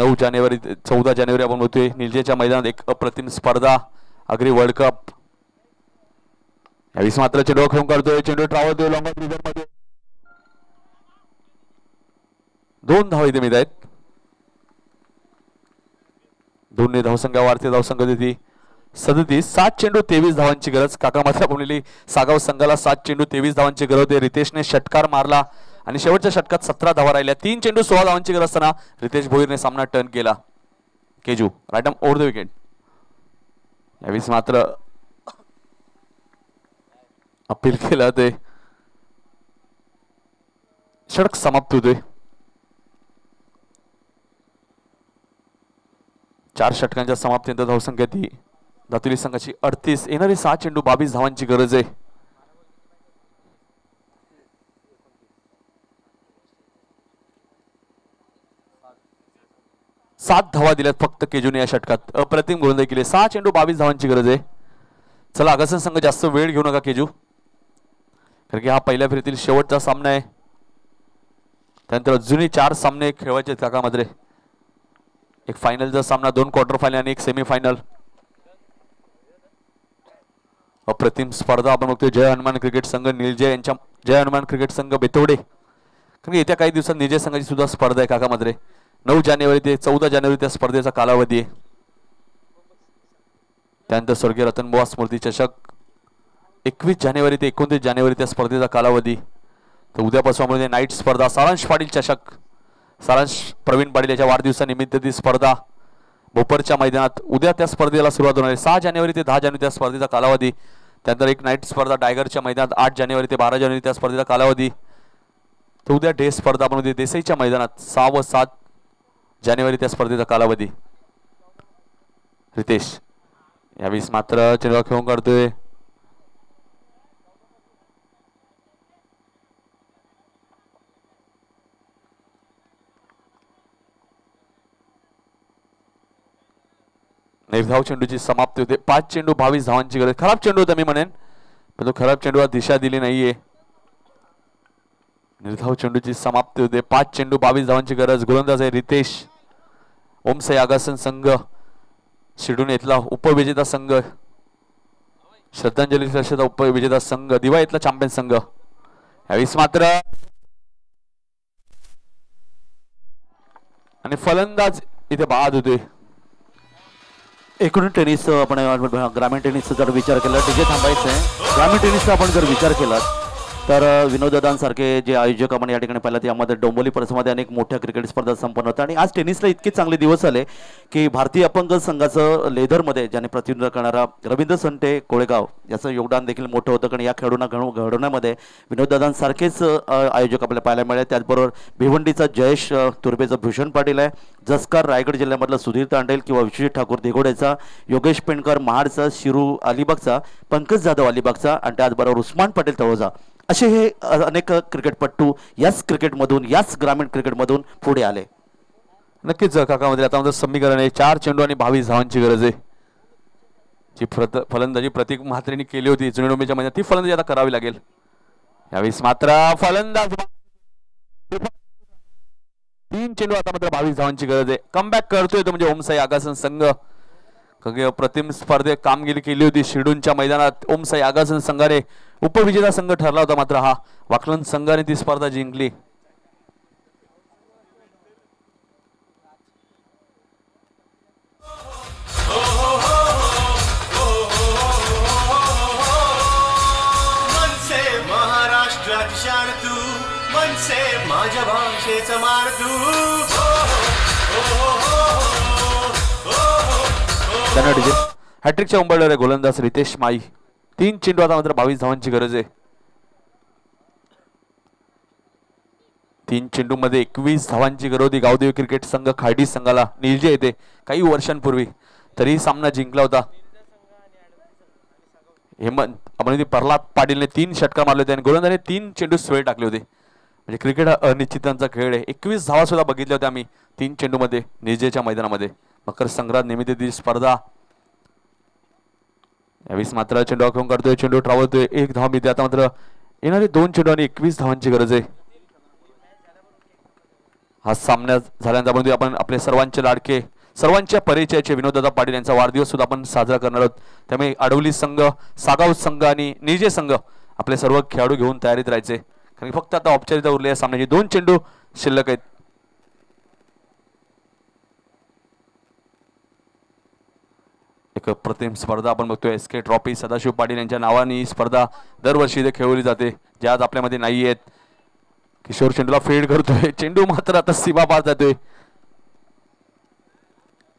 14 जानेवारी आपण होतोय निलजेच्या मैदानात एक अप्रतिम स्पर्धा, अग्री वर्ल्ड कप. यावेळेस मात्र चेंडू खेळून काढतोय. चेंडू ट्रॅव्हल होतोय लॉंग ऑन मध्ये. 2 धावा इथे मिळत आहेत. 2 ने धावसंख्या वाढते. धावसंख्या देते 37. 7 चेंडू 23 धावांची गरज. काका मात्र बनलेली सागाव संघाला 7 चेंडू 23 धावांची गरज होते. रितेशने षटकार मारला आणि शेवटच्या षटकात 17 धावा राहिल्या. 3 चेंडू 16 धावांची गरज असताना रितेश भोईरने सामना टर्न केला. केजू right arm over the wicket. यावेळेस मात्र अपील केलं ते षटक समाप्त होतोय. 4 षटकांच्या समाप्तीनंतर धावसंख्या ती दातिवली संघाची 38. येणारी 6 चेंडू 22 धावांची गरज आहे. 7 धावा दिल्यात फक्त केजूने या षटकात. अप्रतिम गोलंदाजी केली. 6 चेंडू 22 धावांची गरज आहे. चला अगासन संघ जास्त वेळ घेऊ नका केजू, कारण की हा पहिल्या फेरीतील शेवटचा सामना आहे. त्यानंतर अजूनही 4 सामने खेळवायचे आहेत काका मात्र. एक फायनलचा सामना, 2 क्वार्टर फायनल आणि एक सेमी फायनल. अप्रतिम स्पर्धा आपण बघतोय. जय हनुमान क्रिकेट संघ निलजे यांच्या जय हनुमान क्रिकेट संघ बेतवडे, कारण येत्या काही दिवसात निलजे संघाची सुद्धा स्पर्धा आहे काका मात्र. 9 जानेवारी ते 14 जानेवारी त्या स्पर्धेचा कालावधी आहे. त्यानंतर स्वर्गीय रतनबुवा स्मृती चषक 21 जानेवारी ते 29 जानेवारी त्या स्पर्धेचा कालावधी. तर उद्यापासून नाईट स्पर्धा सारांश पाटील चषक, सारांश प्रवीण पाटील याच्या वाढदिवसानिमित्त ती स्पर्धा भोपरच्या मैदानात. उद्या त्या स्पर्धेला सुरुवात होणार आहे. 6 जानेवारी ते 10 जानेवारी त्या स्पर्धेचा कालावधी. त्यानंतर एक नाईट स्पर्धा डायगरच्या मैदानात 8 जानेवारी ते 12 जानेवारी त्या स्पर्धेचा कालावधी. तर उद्या डे स्पर्धा आपण होती देसाईच्या मैदानात 6 व 7 जानेवारी त्या स्पर्धेचा कालावधी. रितेश यावेळेस मात्र चेंडू खेळून काढतोय. निर्धाव चेंडूची समाप्ती होते. 5 चेंडू 22 धावांची गरज. खराब चेंडू होता मी म्हणेन, पण तो खराब चेंडूला दिशा दिली नाहीये. निर्धाव चेंडूची समाप्ती होते. 5 चेंडू 22 धावांची गरज. गोलंदाज आहे रितेश. ओमसाई आगासन संघ शिडून येथला उपविजेता संघ, श्रद्धांजली ट्रस्टचा उपविजेता संघ, दिवा येथला चॅम्पियन संघ. यावेळेस मात्र आणि फलंदाज इथे बाद होते. एकूण टेनिस आपण ग्रामीण टेनिसचा जर विचार केला, तिथे थांबायचं आहे. ग्रामीण टेनिसचा आपण जर विचार केला तर विनोददांसारखे जे आयोजक आपण या ठिकाणी पाहिलं, यामध्ये डोंबोली परिसरामध्ये अनेक मोठ्या क्रिकेट स्पर्धा संपन्न होतात. आणि आज टेनिसला इतके चांगले दिवस आले की भारतीय अपंग संघाचं लेदरमध्ये ज्याने प्रतिनिधित्व करणारा रवींद्र संटे कोळेगाव याचं योगदान देखील मोठं होतं. कारण या खेळाडूंना घडवण्यामध्ये विनोददांसारखेच आयोजक आपल्याला पाहायला मिळाले. त्याचबरोबर भिवंडीचा जयेश तुर्बेचा भूषण पाटील आहे, जसकार रायगड जिल्ह्यामधला सुधीर तांडेल किंवा विश्वजित ठाकूर देगोड्याचा, योगेश पेंडकर महाडचा, शिरू अलिबागचा, पंकज जाधव अलिबागचा आणि त्याचबरोबर उस्मान पाटील तळोजा, असे हे अनेक क्रिकेटपट्टू याच क्रिकेटमधून, याच ग्रामीण क्रिकेटमधून पुढे आले. नक्कीच काकामध्ये आता समीकरण आहे. 4 चेंडू आणि 22 धावांची गरज आहे. जी फलंदाजी प्रतीक म्हात्रेंनी केली होती जुनेडोंबीच्या मैदानात, ती फलंदाजी आता करावी लागेल. यावेळेस मात्र फलंदाज 3 चेंडू आता मात्र 22 धावांची गरज आहे. कमबॅक करतोय तो म्हणजे ओमसाई आगासन संघ. प्रतिम स्पर्धेत कामगिरी केली होती शिर्डूनच्या मैदानात. ओमसाई आगासन संघाने उपविजेता संघ ठरला होता, मात्र हा वाकलन संघाने ती स्पर्धा जिंकली. मनसे महाराष्ट्राची शान तू, मनसे माझ्या समान तू हॅट्रिकच्या उंबरलेले गोलंदाज रितेश माई. 3 चेंडू आता मात्र 22 धावांची गरज आहे. 3 चेंडू मध्ये 21 धावांची गरज होती गावदेवी क्रिकेट संघ खार्डी संघाला. निलजे येते काही वर्षांपूर्वी तरी सामना जिंकला होता. हेमंत आपण प्रल्हाद पाटीलने 3 षटकार मारले होते आणि गोलंदाजाने 3 चेंडू स्वे टाकले होते. म्हणजे क्रिकेट हा अनिश्चितांचा खेळ आहे. 21 धावा सुद्धा बघितल्या होत्या आम्ही 3 चेंडू मध्ये निलजेच्या मैदानामध्ये. मकर संक्रांत निमित्त स्पर्धा यावेळेस मात्र चेंडू आखून करतोय. चेंडू ट्रावलतोय. 1 धाव मिळते. आता मात्र येणारे 2 चेंडू आणि 21 धावांची गरज आहे. हा सामना झाल्यानंतर आपण आपले सर्वांचे लाडके सर्वांच्या परिचयाचे विनोददादा पाटील यांचा वाढदिवस सुद्धा आपण साजरा करणार आहोत. त्यामुळे आडवली संघ, सागाव संघ आणि निजे संघ आपले सर्व खेळाडू घेऊन तयारीत राहायचे. कारण फक्त आता औपचारिकता उरली या सामन्याची. 2 चेंडू शिल्लक आहेत. एक प्रतिम स्पर्धा आपण बघतोय. SK ट्रॉफी सदाशिव पाटील यांच्या नावाने ही स्पर्धा दरवर्षी इथे खेळवली जाते. जे आज आपल्यामध्ये नाही आहेत. किशोर चेंडूला फेड करतोय. चेंडू मात्र आता सीमा पार जातोय.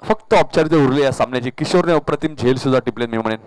फक्त औपचारिकता उरली या सामन्याची. किशोरने अप्रतिम झेल सुद्धा टिपलेत मी म्हणेन.